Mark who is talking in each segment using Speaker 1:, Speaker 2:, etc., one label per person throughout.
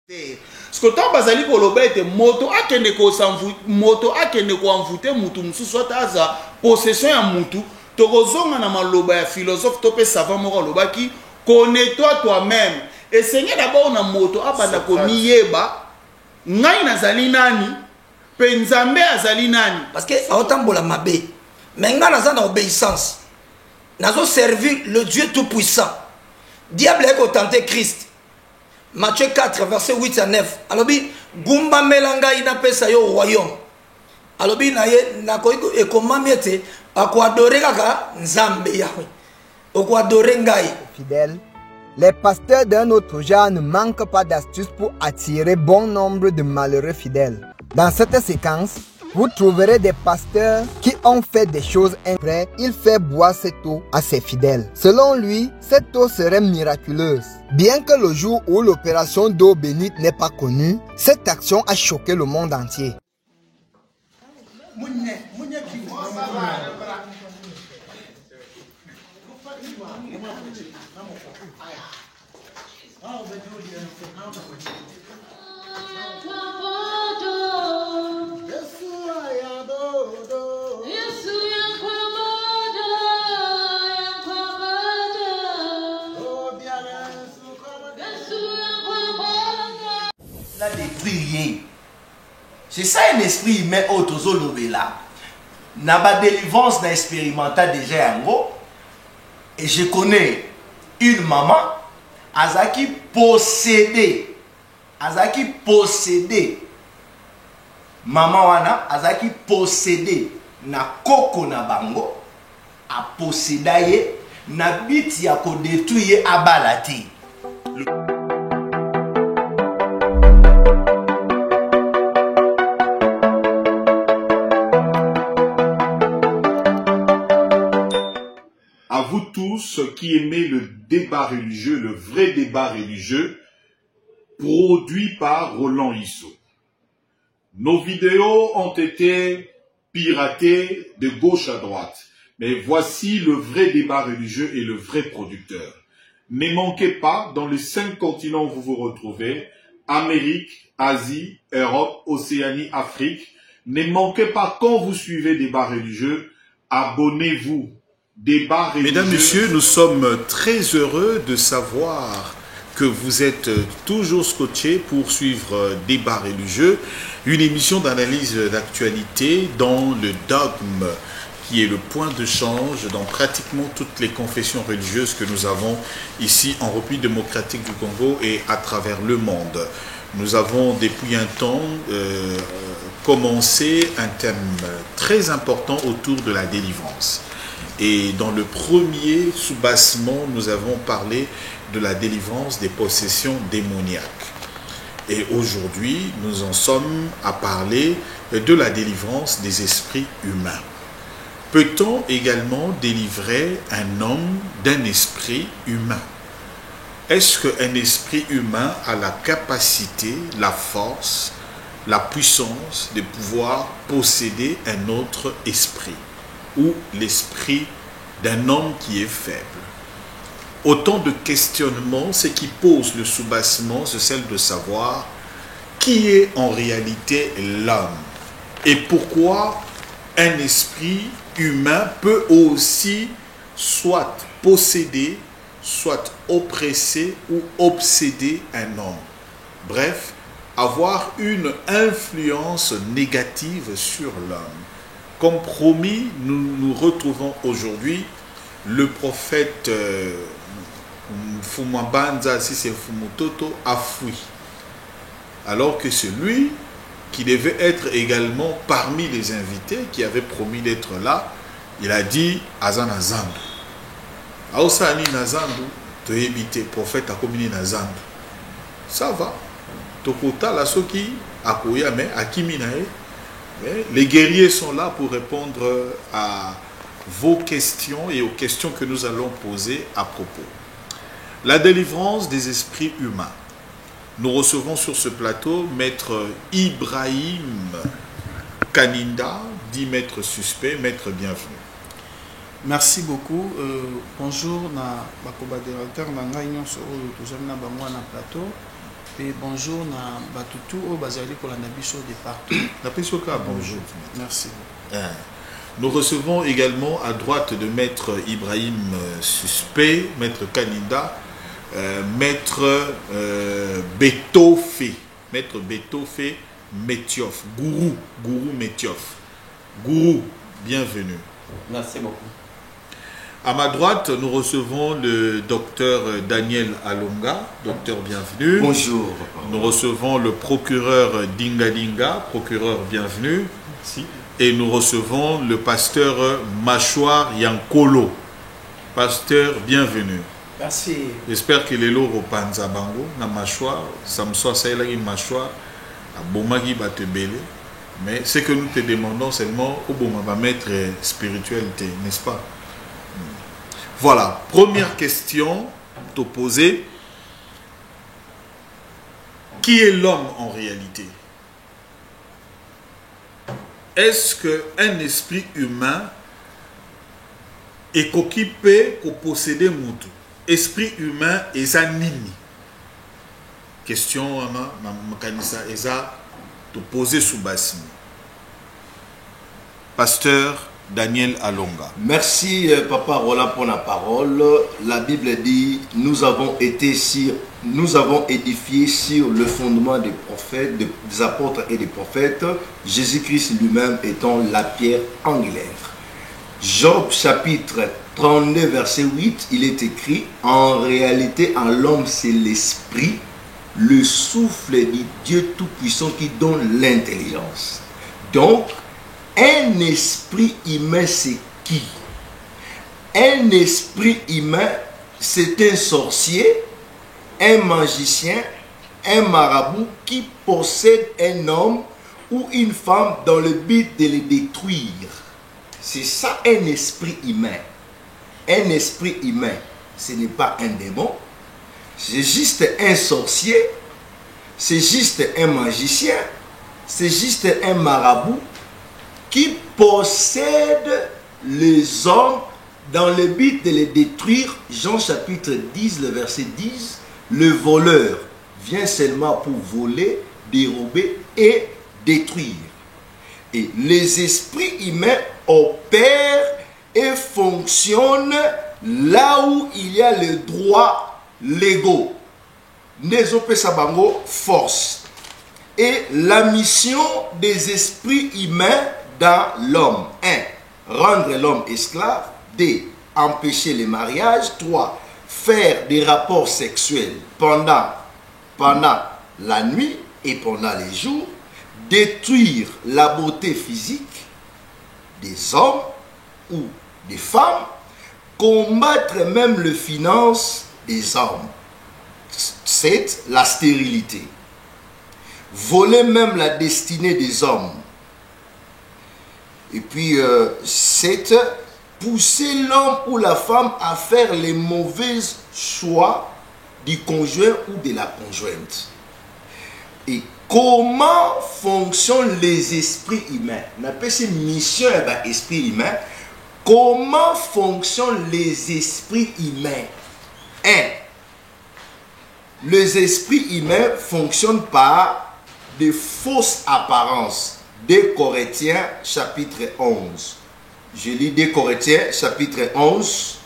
Speaker 1: Parce que tant bazali koloba ete moto akende ko envoûter mutu mususu ata possession ya mutu tokozonga na maloba ya philosophe to pe savant moko lobaki connais-toi toi-même. Et Seigneur d'abord na moto abanda ko miyeba ngai nazali nani pe nzambe azali nani
Speaker 2: parce que aotambola mabe mais nga naza na obéissance nazo servir le Dieu tout puissant. Diable est tenté Christ. Matthieu 4 verset 8 à 9. Alobi gumba melanga ina pesa yo royaume. Alobi na ye na ko ekomami ete ako adorer kaka nzambe yawe. Oko adorer ngai.
Speaker 3: Fidèles, les pasteurs d'un autre genre ne manquent pas d'astuces pour attirer bon nombre de malheureux fidèles. Dans cette séquence, vous trouverez des pasteurs qui ont fait des choses incroyables. Il fait boire cette eau à ses fidèles. Selon lui, cette eau serait miraculeuse. Bien que le jour où l'opération d'eau bénite n'est pas connue, cette action a choqué le monde entier.
Speaker 4: C'est ça un esprit humain autozolobela. Na ba délivrance na expérimental déjà yango. Et je connais une maman azaki possédée. Maman wana azaki possédée na koko na bango a possédaye na biti ya ko détruire abalati.
Speaker 5: À vous tous qui aimez le débat religieux, le vrai débat religieux, produit par Roland Isso. Nos vidéos ont été piratées de gauche à droite. Mais voici le vrai débat religieux et le vrai producteur. Ne manquez pas, dans les 5 continents où vous vous retrouvez, Amérique, Asie, Europe, Océanie, Afrique, ne manquez pas quand vous suivez débat religieux, abonnez-vous. Débat religieux.
Speaker 6: Mesdames, Messieurs, nous sommes très heureux de savoir que vous êtes toujours scotchés pour suivre Débat religieux, une émission d'analyse d'actualité dans le dogme qui est le point de change dans pratiquement toutes les confessions religieuses que nous avons ici en République démocratique du Congo et à travers le monde. Nous avons depuis un temps commencé un thème très important autour de la délivrance. Et dans le premier soubassement, nous avons parlé de la délivrance des possessions démoniaques. Et aujourd'hui, nous en sommes à parler de la délivrance des esprits humains. Peut-on également délivrer un homme d'un esprit humain? Est-ce qu'un esprit humain a la capacité, la force, la puissance de pouvoir posséder un autre esprit ou l'esprit d'un homme qui est faible? Autant de questionnements, ce qui pose le soubassement, c'est celle de savoir qui est en réalité l'homme et pourquoi un esprit humain peut aussi soit posséder, soit oppresser ou obséder un homme. Bref, avoir une influence négative sur l'homme. Comme promis, nous nous retrouvons aujourd'hui le prophète Fumuabanza, si c'est Fumutoto, a fui. Alors que celui qui devait être également parmi les invités, qui avait promis d'être là, il a dit Azan Azandu. Aosani Nazandu, tu es évité, prophète a combiné Nazandu. Ça va. Tokota la soki akoya mais akiminae. Les guerriers sont là pour répondre à vos questions et aux questions que nous allons poser à propos. La délivrance des esprits humains. Nous recevons sur ce plateau Maître Ibrahim Kaninda, dit Maître Suspect. Maître, bienvenue.
Speaker 7: Merci beaucoup. Bonjour, na bakobadérateur na ngai nyonso oyo tozali na bango na plateau. Et bonjour na batutu au bazali pour la nabiso de partout.
Speaker 6: La Pesoka, bonjour.
Speaker 7: Merci.
Speaker 6: Nous recevons également à droite de Maître Ibrahim Suspect, Maître Kaninda, Maître Betofé, Maître Betofé Metiof, Gourou Metiof. Gourou, bienvenue.
Speaker 8: Merci beaucoup.
Speaker 6: À ma droite, nous recevons le docteur Daniel Alonga. Docteur, bienvenue.
Speaker 4: Bonjour.
Speaker 6: Nous recevons le procureur Dinga Dinga. Procureur, bienvenue.
Speaker 8: Merci.
Speaker 6: Et nous recevons le pasteur Machouar Yankolo. Pasteur, bienvenue.
Speaker 2: Merci.
Speaker 6: J'espère que les lots au Panzabango, na Machouar, Samsoa Saïlagi Machouar, à Bomagi Batebele. Mais ce que nous te demandons seulement, au bon va mettre spiritualité, n'est-ce pas? Voilà, première question te poser. Qui est l'homme en réalité? Est-ce qu'un esprit humain est occupé pour posséder Moutou? Esprit humain est un nini? Question, Makanisa, Eza, te poser sous bassine. Pasteur Daniel Alonga.
Speaker 4: Merci Papa Roland pour la parole. La Bible dit nous avons édifié sur le fondement des prophètes, des apôtres et des prophètes, Jésus-Christ lui-même étant la pierre angulaire. Job chapitre 32 verset 8, il est écrit: en réalité en l'homme c'est l'esprit, le souffle du Dieu Tout-Puissant qui donne l'intelligence. Donc un esprit humain, c'est qui? Un esprit humain, c'est un sorcier, un magicien, un marabout qui possède un homme ou une femme dans le but de les détruire. C'est ça un esprit humain. Un esprit humain, ce n'est pas un démon, c'est juste un sorcier, c'est juste un magicien, c'est juste un marabout qui possède les hommes dans le but de les détruire. Jean chapitre 10, le verset 10, le voleur vient seulement pour voler, dérober et détruire. Et les esprits humains opèrent et fonctionnent là où il y a les droits légaux. Nezopesabango force. Et la mission des esprits humains dans l'homme: 1. Rendre l'homme esclave. 2. Empêcher les mariages. 3. Faire des rapports sexuels pendant la nuit et pendant les jours. Détruire la beauté physique des hommes ou des femmes. Combattre même les finances des hommes. 7. La stérilité. Voler même la destinée des hommes. Et puis 7, pousser l'homme ou la femme à faire les mauvais choix du conjoint ou de la conjointe. Et comment fonctionnent les esprits humains? On appelle ça mission et esprit humain. Comment fonctionnent les esprits humains? 1. Les esprits humains fonctionnent par de fausses apparences. 2 Corinthiens chapitre 11. Je lis 2 Corinthiens chapitre 11,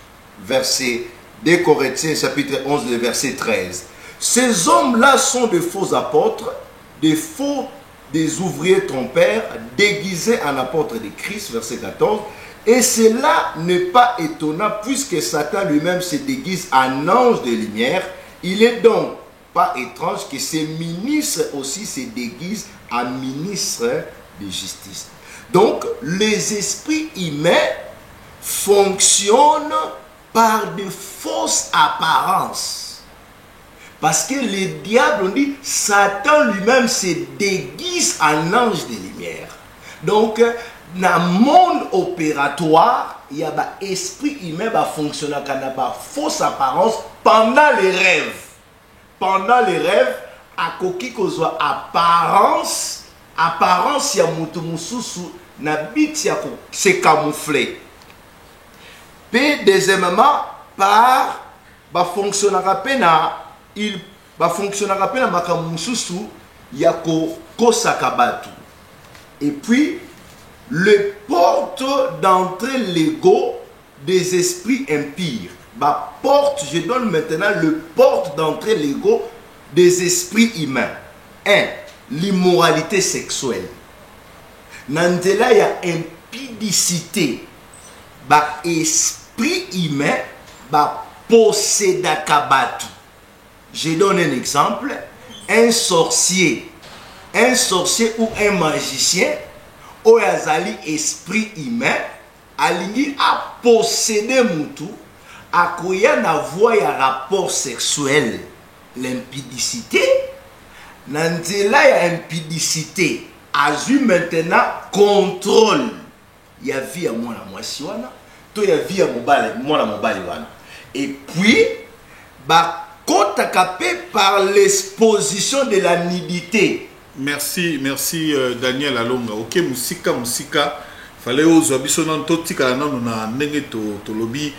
Speaker 4: verset 2 Corinthiens chapitre 11, le verset 13. Ces hommes-là sont de faux apôtres, des ouvriers trompeurs, déguisés en apôtres de Christ, verset 14. Et cela n'est pas étonnant puisque Satan lui-même se déguise en ange de lumière. Il est donc pas étrange que ses ministres aussi se déguisent en ministres de justice. Donc, les esprits humains fonctionnent par de fausses apparences. Parce que les diables, on dit, Satan lui-même se déguise en ange de lumière. Donc, dans le monde opératoire, il y a un esprit humain qui fonctionne avec une fausse apparence pendant les rêves. Pendant les rêves, à koki kozwa apparence ya mutu mususu na bit ya se camoufler. Puis deuxièmement, par ba fonctionnera pena, il bafonctionnaka mpe na makambo mosusu ya kokosaka bato. Et puis le porte d'entrée l'ego des esprits impurs. Porte, je donne maintenant le porte d'entrée l'ego des esprits humains. 1. L'immoralité sexuelle. Nandela ya impudicité. Esprit humain possédaka batu. Je donne un exemple. Un sorcier ou un magicien oyazali esprit humain alingi a posséder mutu akoya na voie ya rapport sexuel. L'impudicité nandela ya impudicité azu maintenant contrôle ya vie ya mwana mwasi wana to ya vie ya mwana mobali wana. Et puis bakotaka pe par l'exposition de la nudité.
Speaker 6: Merci Daniel Alonga. Ok, musika fallait aux abisso non totika nanu na ndenge to lobby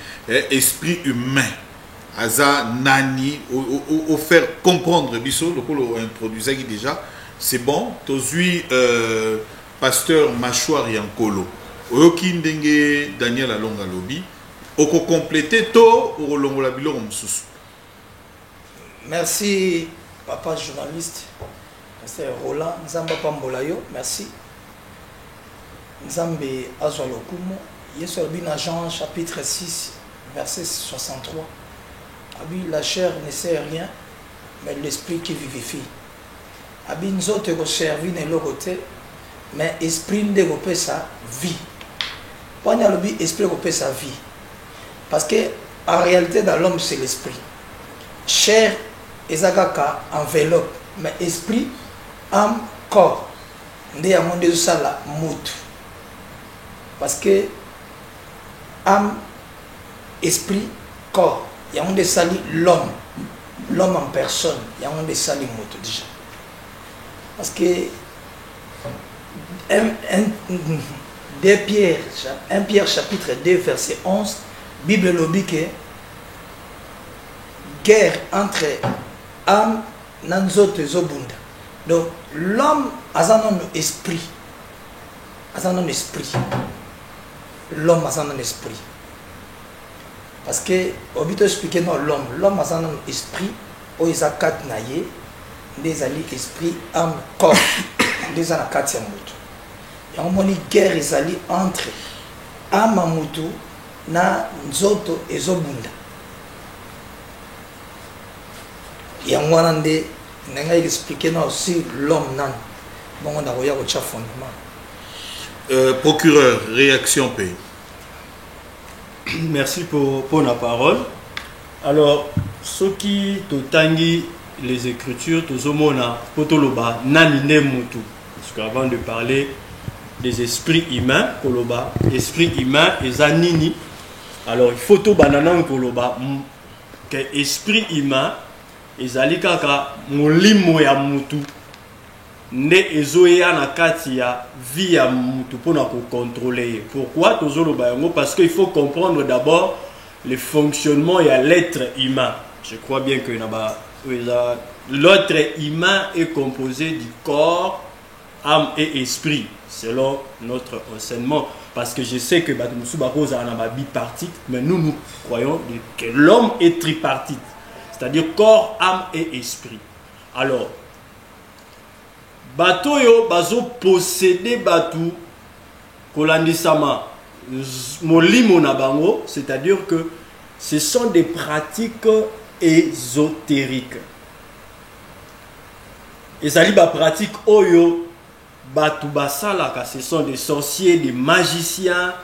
Speaker 6: esprit humain. Aza nani au faire comprendre biso le polo introduisait déjà. C'est bon, tozui pasteur Machouar Yankolo. Oyoki ndenge Daniel Alonga lobby. Oko compléter to au longo la biloko msusu.
Speaker 2: Merci papa journaliste. C'est Roland Nzamba Pambolayo, merci. Nzambe Azwalokumo, Yesu Albina Jean chapitre 6 verset 63. Abi la chair ne sert rien, mais l'esprit qui vivifie. Abi nzote ko servi ne lokote, mais esprit ne ko sa vie. Panya lobi esprit ko sa vie. Parce que en réalité dans l'homme c'est l'esprit. Chair ezakaka enveloppe, mais esprit âme, corps, nde ya monde sala mutu. Parce que âme, esprit, corps, ya monde sali l'homme en personne, ya monde sali mutu déjà. Parce que 1 Pierre chapitre 2 verset 11, Bible le dit que guerre entre âme nanzote zobunda. Donc l'homme a un esprit. L'homme a un esprit. Parce que, au but d'expliquer l'homme a un esprit, où il a quatre naïe, des alliés esprit, âme, corps, des alliés quatre yamutu. Il y a une guerre entre âme amutu na nzoto et zobunda. Il y a un il expliqué aussi l'homme nan. Bon, on a regardé au fondement.
Speaker 6: Procureur, réaction P.
Speaker 8: Merci pour la parole. Alors, ce qui totangi les écritures, tozomona potoloba nanine mutu. Parce qu'avant de parler des esprits humains, koloba, esprit humain et zanini. Alors, il faut to banana koloba que esprit humain ezali kaka molimo ya mutu nde ezoya na kati ya vie ya mutu pona ko contrôler. Pourquoi tozoloba yango? Parce qu'il faut comprendre d'abord le fonctionnement et l'être humain. Je crois bien que l'être humain est composé du corps, âme et esprit selon notre enseignement. Parce que je sais que Batumusubarosa a un bipartite, mais nous croyons que l'homme est tripartite. C'est-à-dire corps, âme et esprit. Alors, bateau yo bazo posséder bateau kolandisama molimo na bango, c'est-à-dire que ce sont des pratiques ésotériques. Et ça dit ba pratique oyo batou basalaka, ce sont des sorciers, des magiciens.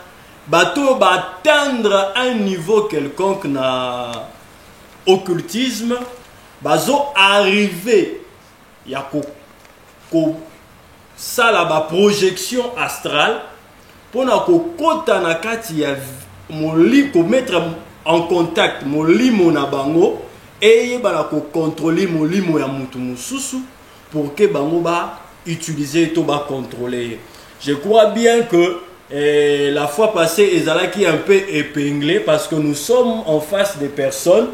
Speaker 8: Bateau va atteindre un niveau quelconque na occultisme, bazo arriver ya ko sala ba projection astrale pour na ko kota na kati ya moli ko mettre en contact molimo na bango et ba ko contrôler molimo ya mutu mususu pour que bango ba utiliser to ba contrôler. Je crois bien que la fois passée ezalaki un peu épinglé parce que nous sommes en face des personnes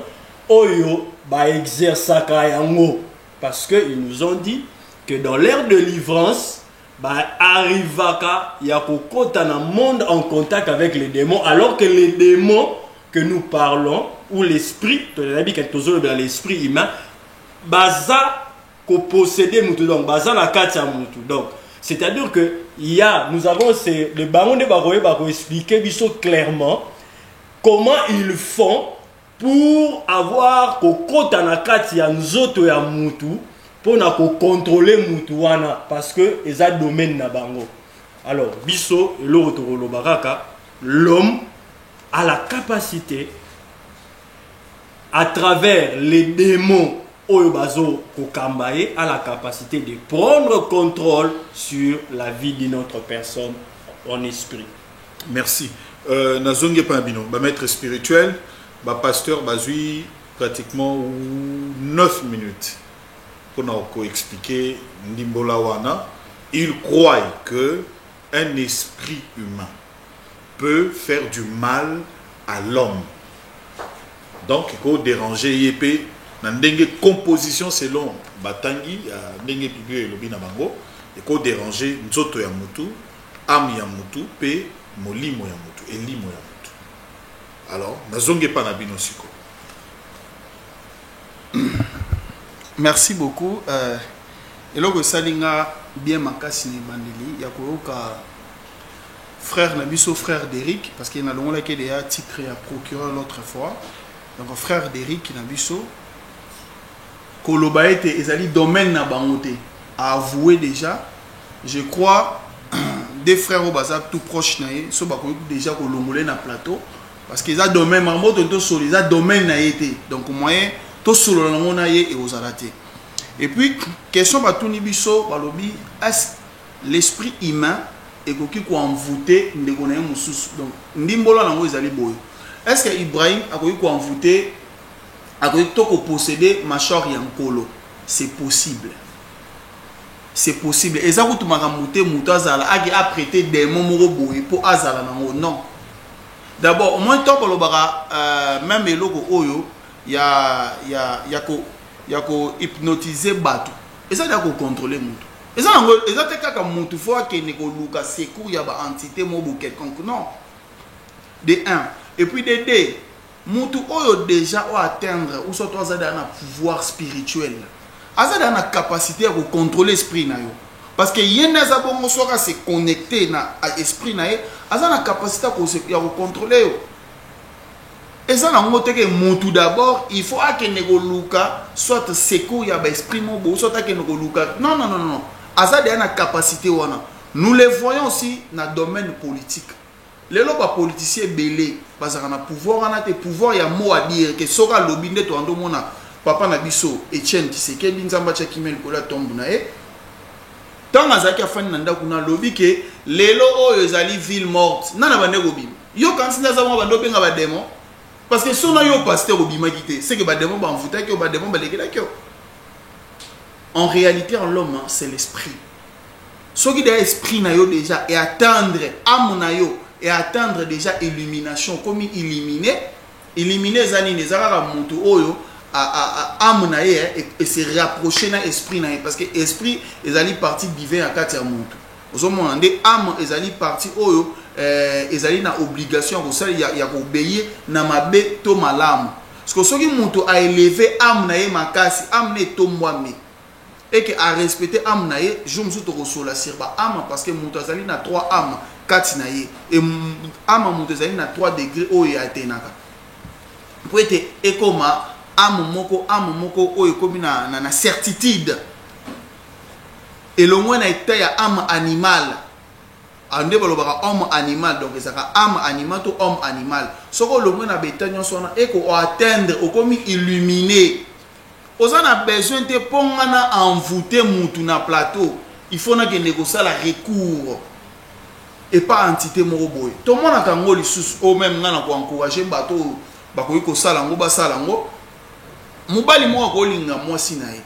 Speaker 8: oyo ba exerçaka yango parce que ils nous ont dit que dans l'ère de livrance ba arrivaka ya kokota na monde en contact avec les démons alors que les démons que nous parlons ou l'esprit l'esprit humain baza ko posséder mutu donc baza na kati ya mutu donc c'est-à-dire que nous avons le baron de Baroye va expliquer biso clairement comment ils font pour avoir kokota na kati ya nzoto ya mutu pour na contrôler mutu wana parce que eza domaine na bango. Alors biso eloro baraka, l'homme a la capacité à travers les démons oyobazo kokambaye a la capacité de prendre contrôle sur la vie de notre personne en esprit.
Speaker 6: Merci. Nazonge Pambino, maître spirituel, pasteur Bazui, pratiquement 9 minutes pour nous expliquer Ndimbola Wana. Il croit que un esprit humain peut faire du mal à l'homme. Donc, il faut déranger Yépé. Dans une composition selon Batangi, Ndenge Bibu et Lobina Bango, il faut déranger Nzoto Yamutu, Am Yamutu, Pe Molimo Yamutu, Elimo Yamutu. Alors, Nazonge Panabino Siko.
Speaker 7: Merci beaucoup. Et là, que Salinga bien makasi ni bandeli, yakoyoka frère Nabiso, frère d'Eric, parce qu'il y a un long qui a titre à procureur l'autre fois. Donc, frère d'Eric Nabiso, Koloba était ezali domaine na bangote a avoué déjà. Je crois des frères au bazar tout proche naé, so ba déjà kolongolé na plateau parce qu'ils a domaine mamoto to solo, ils a domaine na été. Donc moyen to solo na ngona ye et aux araté. Et puis question ba tuni biso balobi est l'esprit humain et koki ko envoûter ndeko na mususu. Donc ndimbola nango ezali boyo. Est-ce que Ibrahim a koki ko envoûter a posséder machor yankolo? C'est possible. C'est possible. Et ça, vous m'avez moutazala a prêté des mots pour azala non. D'abord, au moins tant que le même le logo oyo, y a hypnotiser batu. Et ça, il y a contrôler moutou. Et ça, il y a quelqu'un moutou fois que ne luka secours y a ba entité mobo quelconque non. De 1 et puis de 2. Moutou oyo déjà ou atteindre ou soit un pouvoir spirituel. Azada na capacité à contrôler l'esprit na yo. Parce que yena za bongo soka se connecter na esprit na ye, azana capacité à contrôler yo. Et ça na ngote que moutou d'abord, il faut que nego luka soit secours ya ba esprit mo soit que nego luka. Non. Azada na capacité wana. Nous les voyons aussi dans le domaine politique. Les politiciens belé parce qu'on a pouvoir, on a des pouvoirs, il y a mot à dire que soka lobinde to ando mona papa na biso Etienne Tshisekedi nzamba cha kimel kola tombu na e tant azaki afani na ndako na lobi ke lelo oyo ezali ville morte nana bande kobima yo kansi ndaza mwa bando benga ba démon parce que sona yo pasteur obima kité c'est que ba démon ba mvuta ki ba démon ba lekela ki. En réalité en l'homme c'est l'esprit. Ce qui est esprit na yo déjà et attendre âme na yo et attendre déjà illumination comme éliminer zani les arabes mutu oyo âme na ye et se rapprocher na esprit na ye parce que esprit ezali partie divine à kati ya mutu ozomona nde âme ezali partie oyo ezali na obligation ya obéir na mabe to malamu parce que soki mutu a élevé âme na ye makasi âme ne to mwame et que a respecter âme na ye je me suis resola sur ba âme parce que mutu azali na 3 âmes kati na ye et âme mutu ezali na 3 degrés oyo atenaka pour être ekoma âme moko oyo komi na certitude et le moins na état ya âme animal ande balobaka homme animal donc ezaka âme animal to homme animal soko le moins na beta nyonso na eko atteindre okomi illuminé ozana besoin te pongana envoûter mutu na plateau il faut na que négocier la recours et pas entité moko boye to mona kango lisusu o même ngana ko encourager bato bakoyi ko sala ngo basala ngo mobali moko kolinga mwasi na ye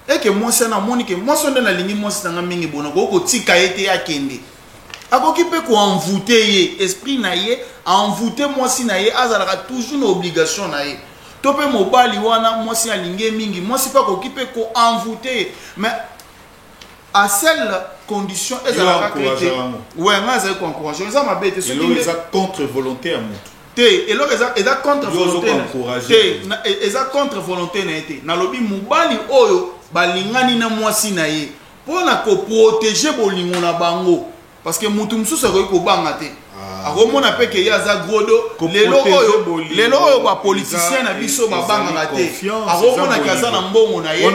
Speaker 7: eke mwasi na moni ke mwasi nde na lingi mwasi na mingi bona ko tika ete akende akoki pe ko envoûter ye esprit na ye envoûter mwasi na ye azalaka toujours une obligation na ye
Speaker 1: to pe mobali wana mwasi alingi mingi mwasi pa ko kipe ko envoûter mais à celle condition ezalaka créé ouais nga za ko encourager eza mabe te
Speaker 6: soki eza contre volonté à mutu
Speaker 1: te eloko eza contre volonté te eza contre volonté na ete nalobi mobali oyo balingani na mwasi na ye pona ko protéger bolingo na bango parce que mutu mususu akoki kobanga te akomona pe ke ye aza grodo lelo oyo bapoliticien na biso babangaka te akomona ke aza na mbongo na ye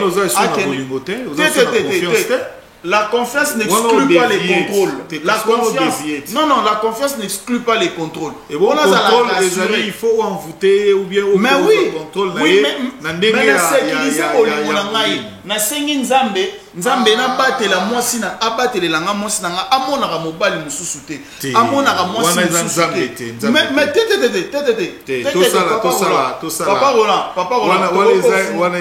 Speaker 1: la confiance n'exclut pas les contrôles. La confiance, non, la confiance n'exclut pas les contrôles.
Speaker 6: Et bon, contrôle, il faut envoûter ou bien au
Speaker 1: contrôle. Oui, mais la sécurité au Limonangaï, na sengi nzambe na bate la mwasi na abate le langa mwasi na nga amona ka mobali mususu te. Amona ka mwasi mususu te. Mais Papa Roland.
Speaker 6: Wana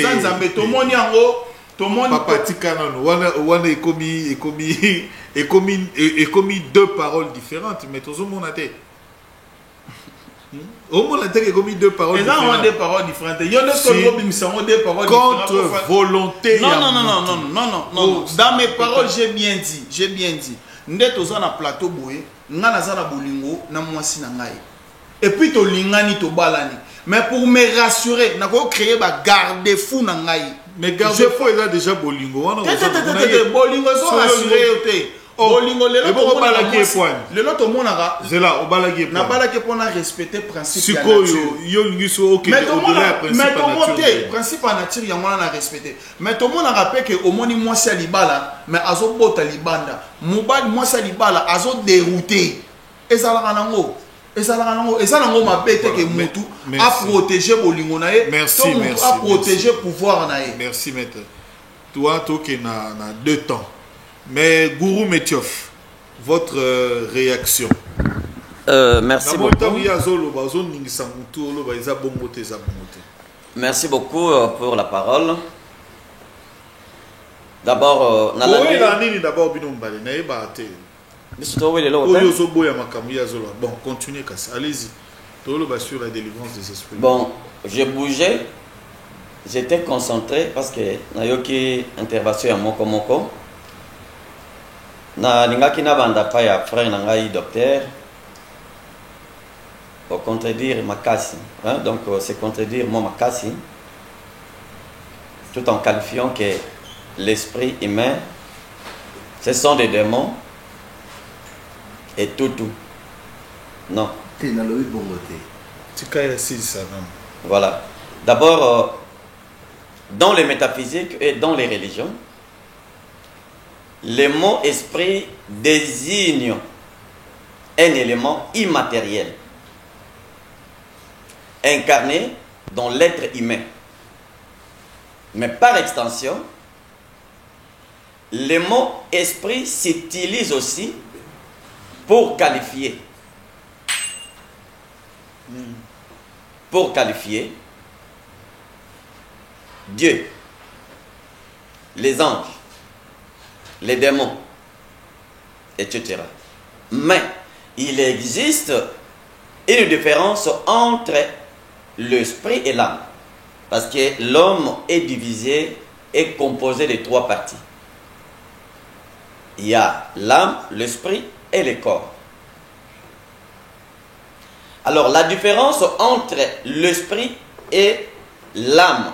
Speaker 1: Nzambe tomoni yango.
Speaker 6: Papa Tikanono, wana est commis deux paroles différentes, mais tout le monde a été. Au moins, il a commis deux paroles différentes.
Speaker 1: Des paroles différentes. Il y a des paroles
Speaker 6: contre volonté.
Speaker 1: Non. Dans mes paroles, j'ai bien dit. Ndé toza na plateau boye, nga na za na bolingo na mwasi na ngai. Et puis to lingani to balani. Mais pour me rassurer, na ko créer ba garde-fou na ngai.
Speaker 6: Mais garde-fou il a déjà bolingo.
Speaker 1: Bolingo so rassuré te. Bolingo lelo to mona la point. Lelo to mona ga.
Speaker 6: Zela o balaki
Speaker 1: na balaki pona respecter principe
Speaker 6: ya nature. Yo ngiso OK au-delà principe
Speaker 1: nature. Mais principe nature ya mona na respecter. Mais to mona rappelle que au moni mwasi libala, mais azo bota libanda. Mobali mwasi libala azo dérouter. Ezala nango. Ezala mabete ke mutu a protéger bolingo na ye.
Speaker 6: Merci.
Speaker 1: A protéger pouvoir na ye.
Speaker 6: Merci maître. Toi toke na 2 temps. Mais Gourou Metiof, votre réaction.
Speaker 9: Merci beaucoup. Merci beaucoup pour la parole. D'abord,
Speaker 6: bon, continuez, allez-y. Sur la délivrance des esprits.
Speaker 9: Bon, j'ai bougé, j'étais concentré parce que Nayoki intervention à Moko. Na lingaki na banda pa ya frère na ngai docteur pour contredire Makasi, hein? Donc c'est contredire mon Makasi tout en qualifiant que l'esprit humain ce sont des démons et tout non voilà d'abord dans les métaphysiques et dans les religions le mot esprit désigne un élément immatériel, incarné dans l'être humain. Mais par extension, le mot esprit s'utilise aussi pour qualifier. Dieu, les anges, les démons, etc. Mais il existe une différence entre l'esprit et l'âme. Parce que l'homme est divisé et composé de 3 parties. Il y a l'âme, l'esprit et le corps. Alors la différence entre l'esprit et l'âme.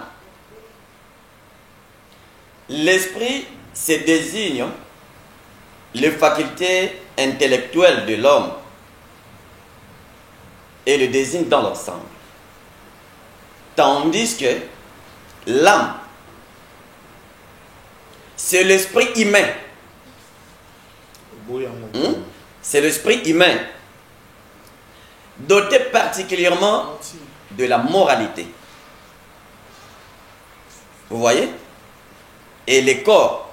Speaker 9: L'esprit se désigne les facultés intellectuelles de l'homme et le désigne dans l'ensemble. Tandis que l'âme, c'est l'esprit humain. C'est l'esprit humain, doté particulièrement de la moralité. Vous voyez? Et les corps,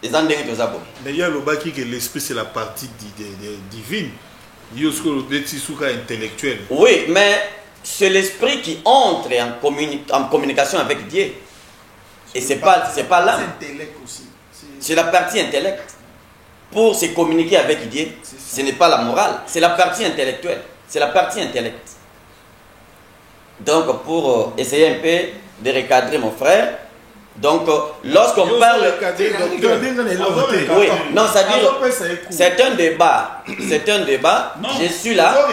Speaker 9: les endings de Zabo.
Speaker 6: Mais il y a le baki que l'esprit c'est la partie divine. Il y a le intellectuel.
Speaker 9: Oui, mais c'est l'esprit qui entre en communication avec Dieu. Et c'est pas l'âme. C'est la partie intellect. Pour se communiquer avec Dieu, ce n'est pas la morale, c'est la partie intellectuelle. C'est la partie intellect. Donc, pour essayer un peu de recadrer mon frère, donc, lorsqu'on parle... Oui, non, c'est-à-dire, c'est un débat. C'est un débat.
Speaker 1: Non,
Speaker 9: je suis là.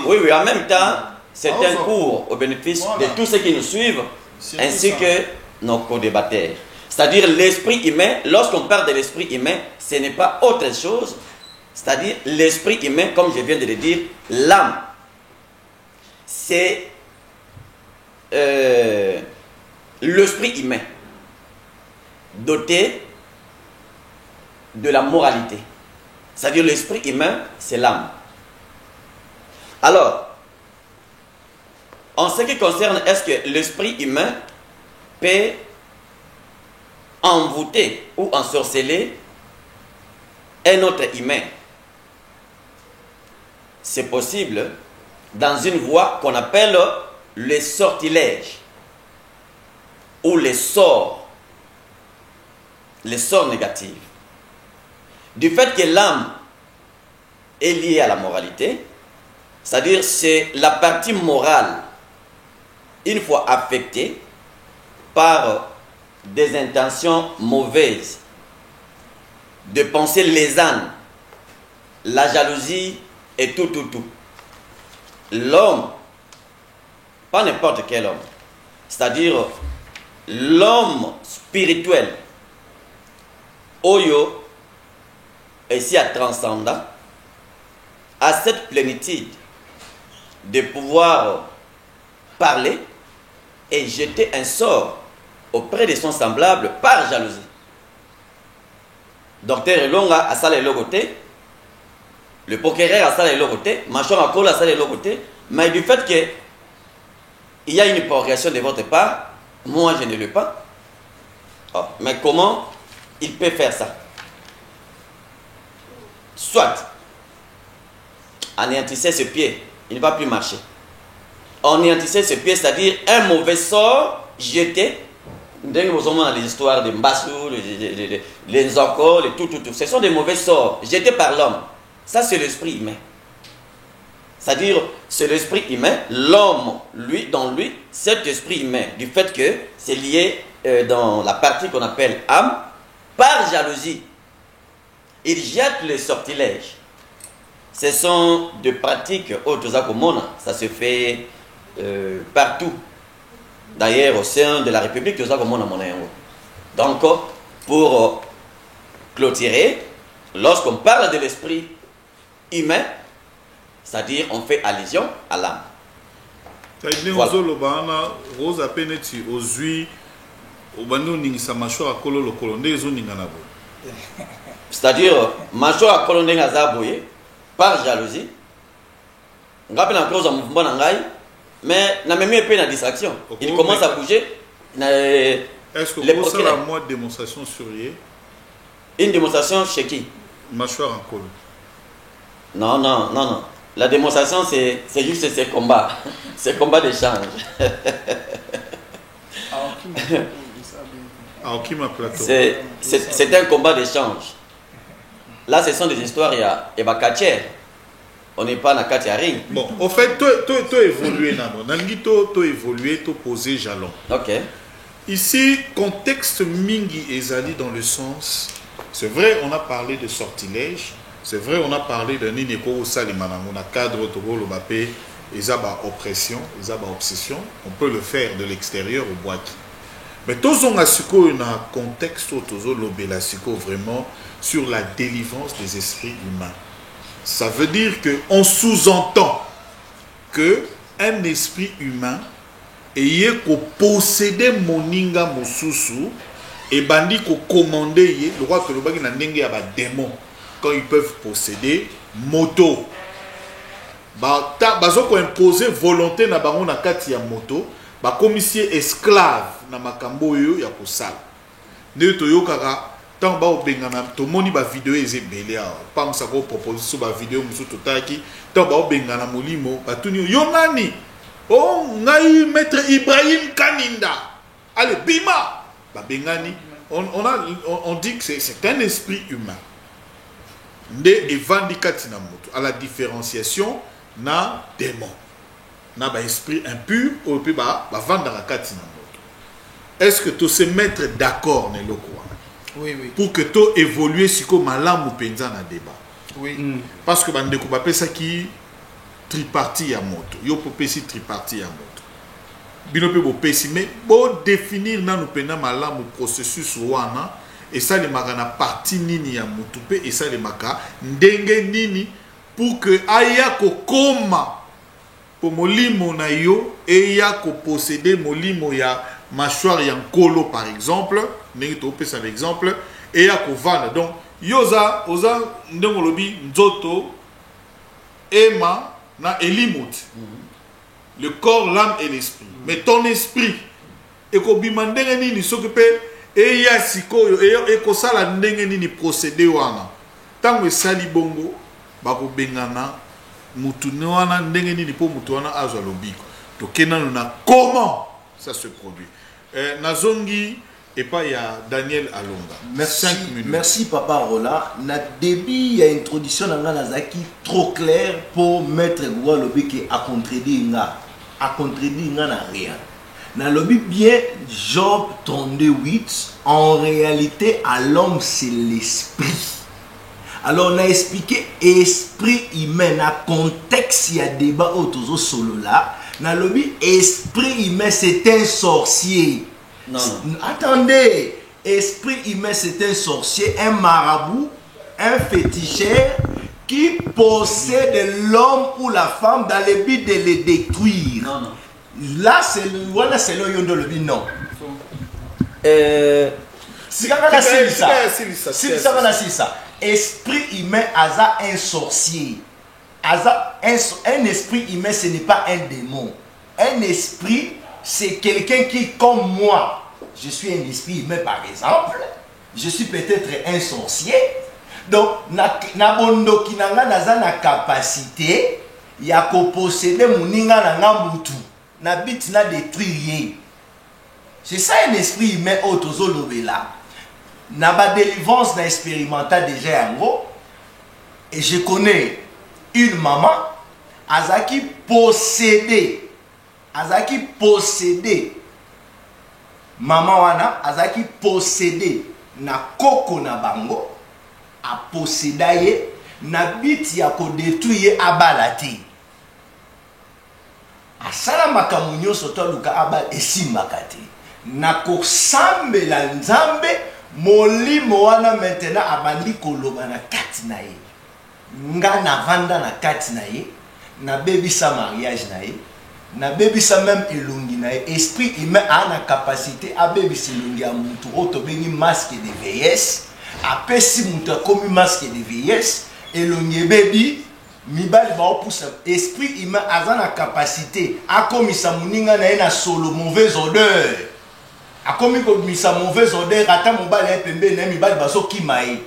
Speaker 9: Oui, oui, en même temps, c'est
Speaker 1: Ah,
Speaker 9: un cours au bénéfice de tous ceux qui nous suivent, ainsi que nos co-débatteurs. C'est-à-dire, l'esprit humain, lorsqu'on parle de l'esprit humain, ce n'est pas autre chose. C'est-à-dire, l'esprit humain, comme je viens de le dire, l'âme. C'est l'esprit humain doté de la moralité. C'est-à-dire l'esprit humain, c'est l'âme. Alors, en ce qui concerne, est-ce que l'esprit humain peut envoûter ou ensorceler un autre humain? C'est possible dans une voie qu'on appelle le sortilège ou les sorts négatifs. Du fait que l'âme est liée à la moralité, c'est-à-dire c'est la partie morale, une fois affectée par des intentions mauvaises, de pensées lésanes, la jalousie et tout. L'homme, pas n'importe quel homme, c'est-à-dire l'homme spirituel, Oyo, ici à transcendant, a cette plénitude de pouvoir parler et jeter un sort auprès de son semblable par jalousie. Docteur Elonga a ça les logotés, le procureur a ça les logotés, Machon Akol a ça les logotés, mais du fait que il y a une progression de votre part, moi je ne l'ai pas. Oh, mais comment il peut faire ça? Soit anéantissait ce pied, il ne va plus marcher. Anéantissait ce pied, c'est-à-dire un mauvais sort jeté. Les histoires de Mbassou, les Nzoko, tout. Ce sont des mauvais sorts jetés par l'homme. Ça, c'est l'esprit humain. C'est-à-dire, c'est l'esprit humain, l'homme, lui, dans lui, cet esprit humain, du fait que c'est lié dans la partie qu'on appelle âme, par jalousie. Il jette le sortilège. Ce sont des pratiques autres à commun, ça se fait partout. D'ailleurs, au sein de la République, donc, pour clôturer, lorsqu'on parle de l'esprit humain, c'est-à-dire on fait allusion à l'âme. C'est-à-dire, macho à colonne ngazaboye par jalousie. Mais n'a même pas une distraction. Il commence à bouger.
Speaker 6: Est-ce que vous avez une démonstration sur lui?
Speaker 9: Une démonstration chez qui?
Speaker 6: Mâchoire en col.
Speaker 9: Non. La démonstration, c'est juste ces combats. Ces combats d'échange. C'est un combat d'échange. Là, ce sont des histoires, il y a Ebakacher. On n'est pas dans la ring.
Speaker 6: Bon, au fait, tu as évolué, tu as évolué, tu as posé jalon.
Speaker 9: Ok.
Speaker 6: Ici, contexte mingi ezali dans le sens, c'est vrai, on a parlé de sortilège, c'est vrai, on a parlé de nineko salimana, on a cadre togolo bapé, ezaba oppression, ezaba obsession, on peut le faire de l'extérieur au boîte. Mais tous on a suko un contexte autour l'obéla suko vraiment sur la délivrance des esprits humains. Ça veut dire qu'on sous-entend qu'un esprit humain ayé ko posséder moninga mosusu et bandi ko commander le roi que le bagi na ndenge ya ba démon quand ils peuvent posséder moto ba bazo ko imposer volonté na bango na kati ya moto ba commissaire esclave na makambo yo ya kosala nde toyokaka tant ba obengana tomoni ba vidéo ezebele a pam sa ko proposer so ba vidéo musu totaki tant ba obengana molimo batuni yo nani oh ngai maître Ibrahim Kaninda allez bima ba bengani on dit que c'est un esprit humain nde evandi kati na moto à la différenciation na démon na ba esprit impur ou puis ba vendre la kati na moto. Est-ce que tu se mettre d'accord ne loko wana?
Speaker 7: Oui, oui.
Speaker 6: Pour que tu évoluer siko malamu penza na débat.
Speaker 7: Oui.
Speaker 6: Parce que bande ko ba pesa ki tripartie ya moto. Yo po pesi tripartie ya moto. Bino pe bo pesi mais bo définir na nous pena malamu processus wana et ça les maka na partie nini ya moto pe et ça les maka ndenge nini pour que aya ko koma pour molimo na yo et ya ko posséder molimo ya mâchoire ya nkolo par exemple ndenge to pesa l'exemple et ya ko vana donc yoza oza ndenge lobi nzoto ema na elimut le corps, l'âme et l'esprit. Mais ton esprit et ko bimandenge nini s'occupe et ya sikoyo et ko sala ndenge nini procéder wana tango sali bongo bako bengana mutu wana ndenge nini po mutu wana azwa lobiko to kenano na comment ça se produit nazongi et pas il y a Daniel Alonga.
Speaker 4: Merci,
Speaker 6: 5 minutes.
Speaker 4: merci Papa Rola. Na début, il y a une introduction dans Nazaki trop claire pour mettre le lobby qui a contredit na rien. Na lobby bien Job 32:8. En réalité, à l'homme c'est l'esprit. Alors on a expliqué esprit humain na contexte il y a débat autour solo là. Na lobby esprit humain c'est un sorcier.
Speaker 9: Non.
Speaker 4: Attendez, esprit humain c'est un sorcier, un marabout, un féticheur qui possède l'homme ou la femme dans le but de les détruire.
Speaker 9: Non, non.
Speaker 4: Là c'est le yondo le but non. Esprit humain asa un sorcier. Un esprit humain ce n'est pas un démon. Un esprit c'est quelqu'un qui, comme moi, je suis un esprit humain par exemple, je suis peut-être un sorcier. Donc, na bondo kinanga naza na capacité ya ko posséder muninga na ngambutu, na bit na détruire. C'est ça un esprit humain autozolobela. Na ba délivrance na expérimental déjà en gros. Et je connais une maman azaki posséder maman wana azaki posséder na koko na bango a posséder na biti ya ko détruire abalati asala makamunyo soto luka abal esimbakati na ko sambela nzambe molimo wana maintenant abandi koloba na kati na ye nga na vanda na kati na ye na bebisa mariage na ye na bebisa même elongi na esprit humain a na capacité a bebisa elongi ya mutu oto bengi masque de vieillesse apesi mutu akomi masque de vieillesse elongi bebi mibali ba opusa esprit humain a na capacité akomisa muninga na ye na solo mauvaise odeur akomi ko misa mauvaise odeur ata mobali ya pembe na mibali baso kimaye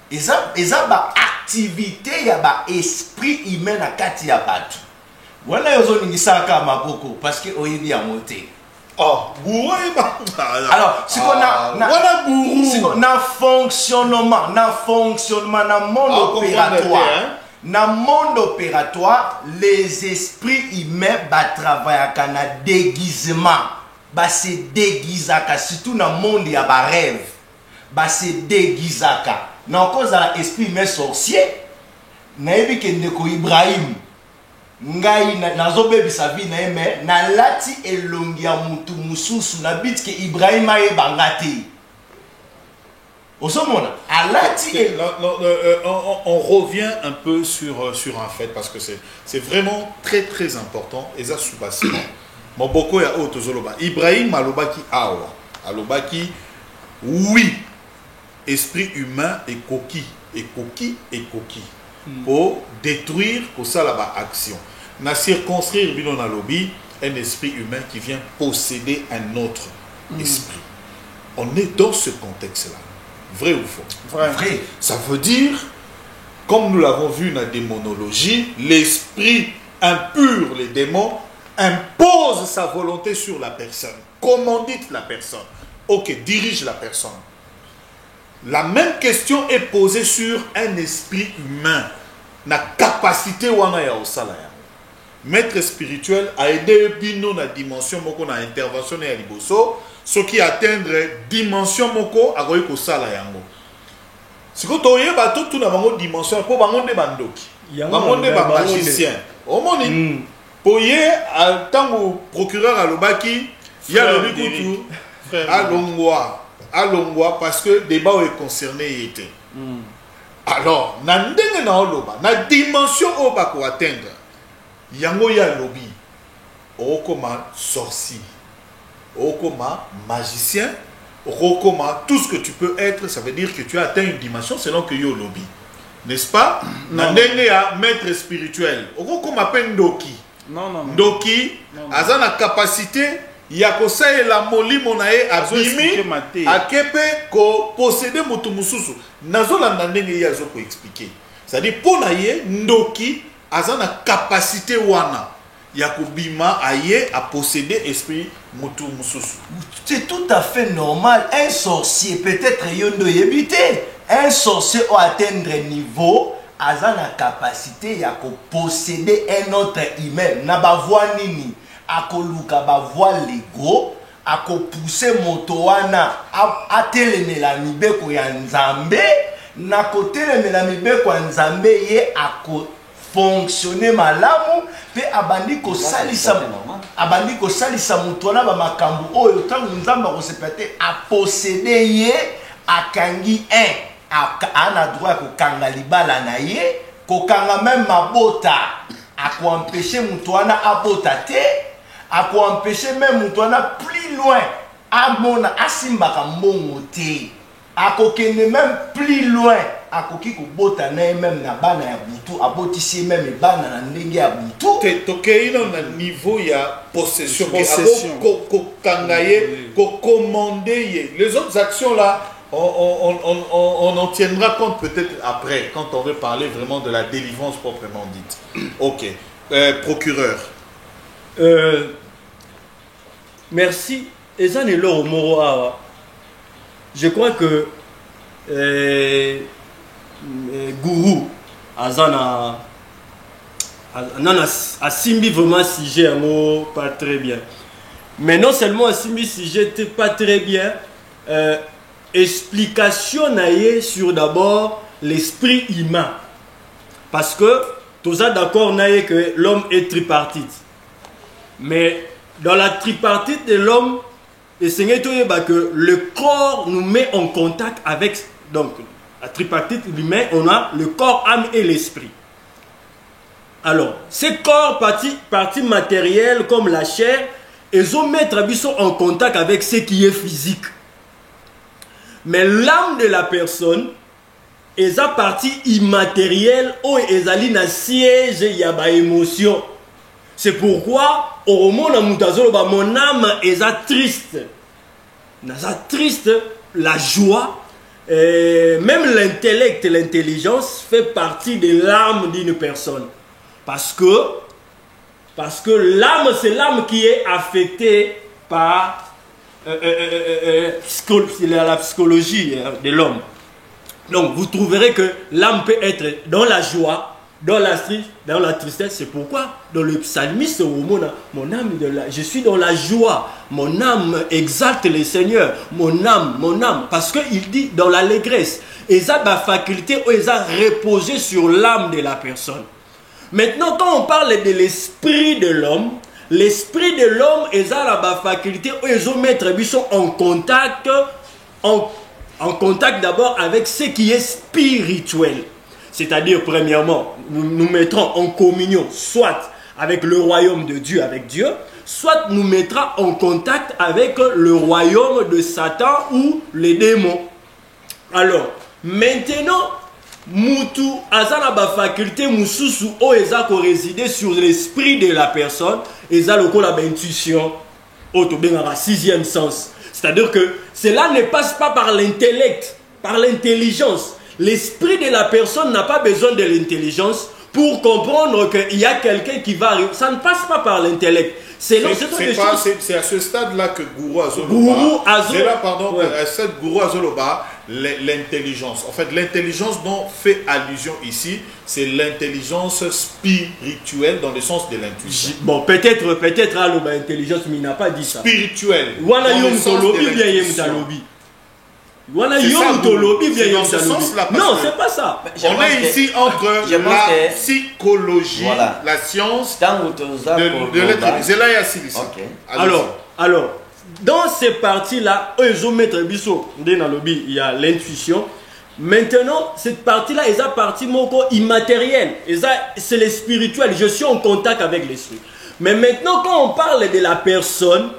Speaker 4: eza ba activité ya ba esprit humain na kati ya batu. Voilà yozo ningisaka maboko parce que oyebi ya moté.
Speaker 6: Oh, bourreau.
Speaker 4: Alors, si on a
Speaker 6: voilà bourreau.
Speaker 4: Si on a fonctionnement na monde opératoire. Na monde opératoire, les esprits humains ba travailler na déguisement. Ba se déguisaka surtout na monde ya ba rêve. Ba se déguisaka. Na cause à l'esprit humain sorcier. Na yebi ke ndeko Ibrahim. Ngai nazo bebisa vie na eme na lati elongi ya mutu mususu na bit ke Ibrahim aye bangati. Osomona alati
Speaker 6: on revient un peu sur un fait parce que c'est vraiment très très important et ça sous-bassement. Moboko ya otozoloba Ibrahim alobaki awa alobaki oui esprit humain est coquille pour détruire pour ça là-bas action. Na circonscrire bino na lobby un esprit humain qui vient posséder un autre esprit. On est dans ce contexte-là. Vrai ou faux?
Speaker 4: Vrai.
Speaker 6: Ça veut dire, comme nous l'avons vu dans la démonologie, l'esprit impur, les démons, impose sa volonté sur la personne. Commandite la personne. Ok, dirige la personne. La même question est posée sur un esprit humain. La capacité wana ya osala ya. maître spirituel a aidé bino na dimension moko na intervention ya liboso ce qui atteindre dimension moko akoki kosala yango siko toyeba tout na bango dimension po bango nde bandoki bango nde ba magicien omoni po ye tango procureur alobaki ya lobi kutu alongwa parce que débat est concerné était alors na ndenge na oloba na dimension o bako atteindre yango ya lobi okoma sorcier okoma magicien okoma tout ce que tu peux être, ça veut dire que tu as atteint une dimension selon que yo lobi, n'est-ce pas? Na ndenge ya maître spirituel okoma pe ndoki ndoki aza na capacité ya kosalela molimo na ye abimi akepe ko posséder mutu mususu nazolanda ndenge ye azo ko expliquer, c'est-à-dire pona ye ndoki aza na capacité wana ya kobima aye à posséder esprit mutu mususu.
Speaker 4: C'est tout à fait normal. Un sorcier peut-être yondo yebité, un sorcier au atteindre niveau aza na capacité ya ko posséder un autre humain na ba voix nini akoluka ba voix lego ako pousser moto wana atelemela mibeko ya nzambe na kotelemela mibeko ya nzambe ye ako fonctionner malamu pe abandi ko salisa moto wana ba makambo oyo tangu nzamba ko sepete a posséder ye akangi ana droit ko kanga libala na ye ko kanga même mabota ako empêcher moto wana abota te ako empêcher même moto wana plus loin amona asimbaka mbongo te ako kende même plus loin akoki kobota na même na bana ya butu abotisi même bana na ndenge ya butu
Speaker 6: tokei na niveau ya possession ko kangaye ko commander ye. Les autres actions là on en tiendra compte peut-être après quand on veut parler vraiment de la délivrance proprement dite. OK. Procureur.
Speaker 8: Merci. Ezan et Loro Moro Awa. Je crois que Gourou Azana a simbi vraiment sujet un mot pas très bien. Mais non seulement a simbi sujet pas très bien, explication naïe sur d'abord l'esprit humain. Parce que tout ça d'accord naïe que l'homme est tripartite. Mais dans la tripartite de l'homme, et c'est que le corps nous met en contact avec, donc la tripartite humaine, on a le corps, âme et l'esprit. Alors, ces corps, parties matérielles comme la chair, ils ont mettre en contact avec ce qui est physique. Mais l'âme de la personne, ils ont partie immatérielle, où ils ont un siège, il y a des émotions. C'est pourquoi, au moment où mon âme est triste. Triste, la joie, même l'intellect, l'intelligence fait partie de l'âme d'une personne. Parce que l'âme, c'est l'âme qui est affectée par la psychologie de l'homme. Donc vous trouverez que l'âme peut être dans la joie, dans la tristesse. C'est pourquoi dans le psalmiste, mon âme, je suis dans la joie, mon âme exalte le Seigneur, mon âme, parce qu'il dit dans l'allégresse, ils ont la faculté, ils ont reposé sur l'âme de la personne. Maintenant, quand on parle de l'esprit de l'homme, ils ont la faculté, ils ont mettre en contact d'abord avec ce qui est spirituel. C'est-à-dire, premièrement, nous mettrons en communion, soit avec le royaume de Dieu, avec Dieu, soit nous mettrons en contact avec le royaume de Satan ou les démons. Alors, maintenant, Moutou, Azana ba faculté, Moussousou, o eza ko résider sur l'esprit de la personne, eza loko la intuition, o to benga sixième sens. C'est-à-dire que cela ne passe pas par l'intellect, par l'intelligence. L'esprit de la personne n'a pas besoin de l'intelligence pour comprendre qu'il y a quelqu'un qui va arriver. Ça ne passe pas par l'intellect. C'est
Speaker 6: à ce stade-là que Gourou Azoloba, c'est là, pardon, à cette Gourou Azoloba, l'intelligence. En fait, l'intelligence dont fait allusion ici, c'est l'intelligence spirituelle dans le sens de l'intuition.
Speaker 8: Bon, peut-être à l'intelligence, mais il n'a pas dit ça.
Speaker 6: Spirituelle.
Speaker 8: Voilà, yom tolobi, bien yom talobi. Voilà, yom tolobi, bien yom talobi. Non, c'est pas ça.
Speaker 6: On est ici entre la psychologie, la science de l'être. C'est là, il y a
Speaker 8: alors, dans ces parties-là, il y a l'intuition. Maintenant, cette partie-là, ils ont partie immatérielle. C'est le spirituel. Je suis en contact avec l'esprit. Mais maintenant, quand on parle de la personne,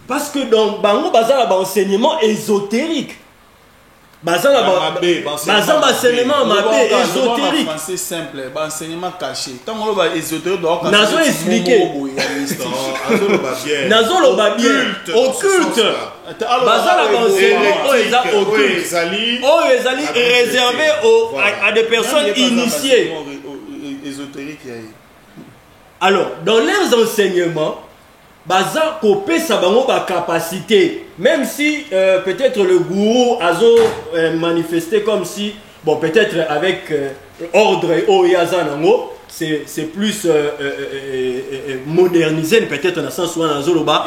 Speaker 8: parce que dans Bango, il y a un enseignement ésotérique. Enseignement ésotérique.
Speaker 1: C'est simple, enseignement caché. Tant qu'on va ésotérique, on
Speaker 8: va expliquer. Occulte. Occulte réservé à des personnes initiées.
Speaker 1: Ésotérique.
Speaker 8: Alors, dans leurs enseignements, baza kopé sa bango ba capacité, même si peut-être le gourou a manifesté comme si, bon, peut-être avec ordre oyazanango, c'est plus modernisé, peut-être dans le sens où on a zoloba,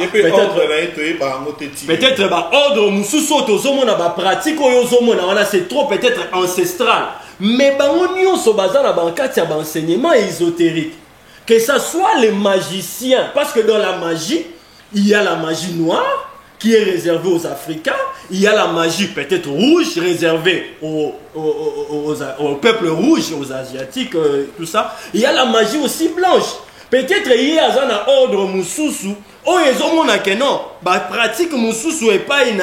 Speaker 8: peut-être ba ordre mususo tozomo na ba pratique oyozomo na wana, c'est trop peut-être ancestral, mais bango nyonso baza na bankati ya ba enseignement ésotérique. Que ce soit les magiciens, parce que dans la magie, il y a la magie noire qui est réservée aux Africains, il y a la magie peut-être rouge réservée au peuple rouge, aux Asiatiques, tout ça. Il y a la magie aussi blanche. Peut-être il y a un ordre mususu, non, pratique mususu et pas une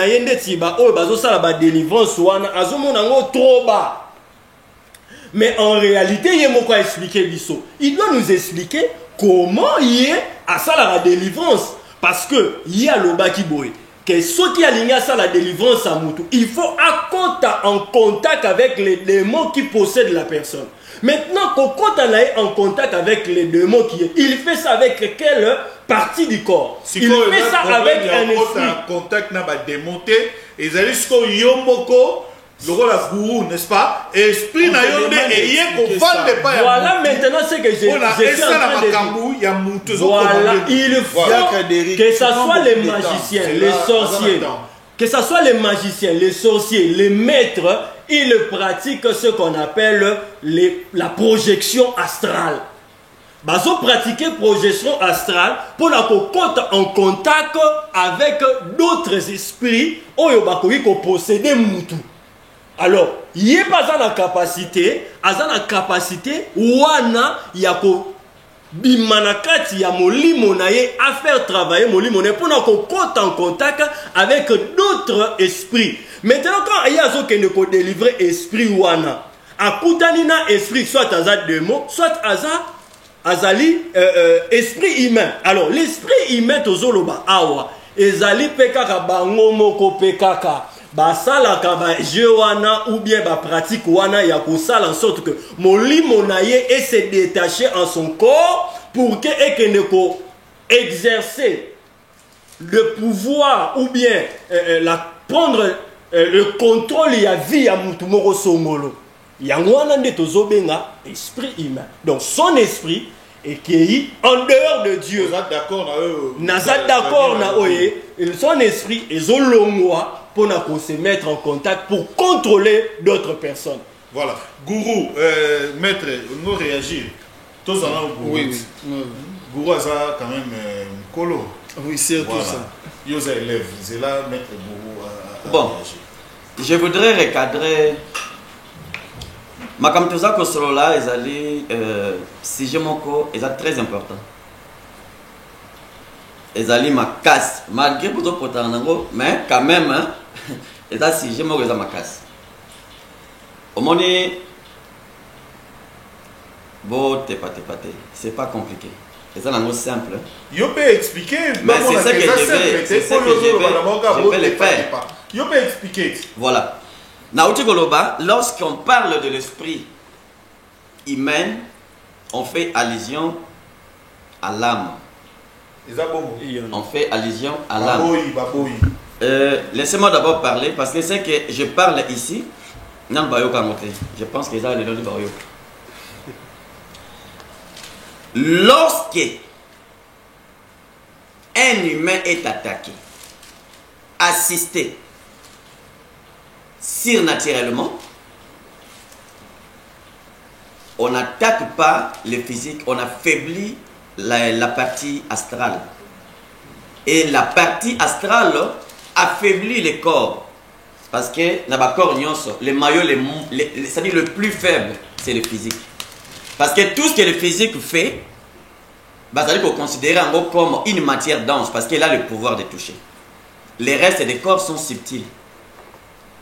Speaker 8: délivrance, trop bas. Mais en réalité, il y a quoi expliquer Bisso. Il doit nous expliquer comment il y a à ça la délivrance. Parce que il y a le Bakiboy. Que ce qui a lié à ça la délivrance à Moutou, il faut en contact avec les démons qui possèdent la personne. Maintenant, quand on est en contact avec les démons, il fait ça avec quelle partie du corps? Il fait ça avec un esprit.
Speaker 6: Contact n'a pas démonté. Et ils allaient jusqu'au Yomoko. Le rôle à gourou, n'est-ce pas? Esprit n'a yonde et y est qu'on vende pas.
Speaker 8: Voilà maintenant ce que j'ai
Speaker 6: voilà,
Speaker 8: il faut que ce soit les magiciens, les sorciers, que ce soit les magiciens, les sorciers, les maîtres, ils pratiquent ce qu'on appelle la projection astrale. Ils ont pratiqué projection astrale pour en contact avec d'autres esprits qui possédent Moutou. Alors, il n'y a pas la capacité, wana yako bimanakati ya molimo naye à faire travailler molimo naye pour en contact avec d'autres esprits. Maintenant, quand il y a qui ne peut délivrer esprit wana, à Koutanina esprit, soit aza démon, soit azali esprit humain. Alors, l'esprit humain tozoloba awa, ezali pekaka bango moko pekaka. Basalaka ba jewana ou bien ba pratique wana ya kosala en sorte que molimo naye et se détacher en son corps pour que ekeneko exercer le pouvoir ou bien prendre le contrôle ya vie ya mutu moko songolo. Yango wana nde tozobenga esprit humain. Donc son esprit est qui en dehors de Dieu. Nazat d'accord na oye, son esprit est zolongwa pour se mettre en contact pour contrôler d'autres personnes.
Speaker 6: Voilà. Gourou, maître, nous réagir. Tous en ont gourou. Oui. Gourou a ça quand même colo.
Speaker 1: Oui, c'est tout ça.
Speaker 6: Yosa élève, c'est là maître Gourou a
Speaker 9: bon, je voudrais recadrer. Makam Toza Kosolola, si je m'en est très important. Ezali ma casse, malgré beaucoup de potanango, mais quand même, hein, et là, si je m'en ma casse. Au moment bon, c'est pas compliqué. C'est ça, c'est simple.
Speaker 6: Yo peux expliquer,
Speaker 9: mais c'est ça que je vais le faire.
Speaker 6: Yo peux expliquer.
Speaker 9: Voilà. Naouti Goloba, lorsqu'on parle de l'esprit humain, on fait allusion à l'âme. On fait allusion à l'âme. Laissez-moi d'abord parler parce que c'est que je parle ici. Non, je pense que ça le nom du Bayo. Lorsque un humain est attaqué, assisté surnaturellement, on n'attaque pas le physique, on affaiblit la partie astrale. Et la partie astrale affaiblit le corps. Parce que dans le corps, le maillot, c'est-à-dire le plus faible, c'est le physique. Parce que tout ce que le physique fait, c'est-à-dire qu'on considère comme une matière dense, parce qu'elle a le pouvoir de toucher. Les restes des corps sont subtils.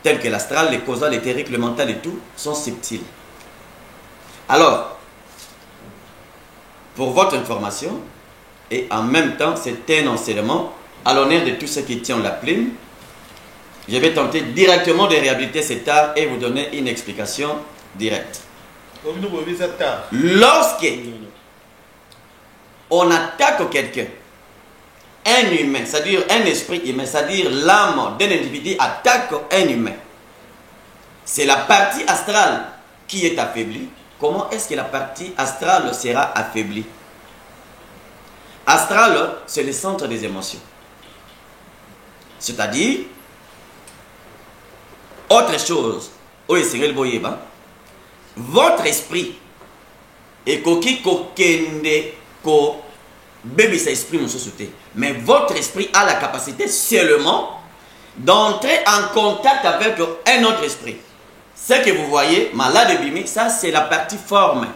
Speaker 9: Tels que l'astral, le causal, l'éthérique, le mental et tout, sont subtils. Alors, pour votre information, et en même temps, c'est un enseignement à l'honneur de tous ceux qui tiennent la plume. Je vais tenter directement de réhabiliter cet art et vous donner une explication directe. Lorsque on attaque quelqu'un, un humain, c'est-à-dire un esprit humain, c'est-à-dire l'âme d'un individu attaque un humain, c'est la partie astrale qui est affaiblie. Comment est-ce que la partie astrale sera affaiblie? Astral, c'est le centre des émotions. C'est-à-dire, autre chose, votre esprit et koki kokende ko bébé sa esprit nous sauter. Mais votre esprit a la capacité seulement d'entrer en contact avec un autre esprit. Ce que vous voyez, malade bimi, ça c'est la partie forme.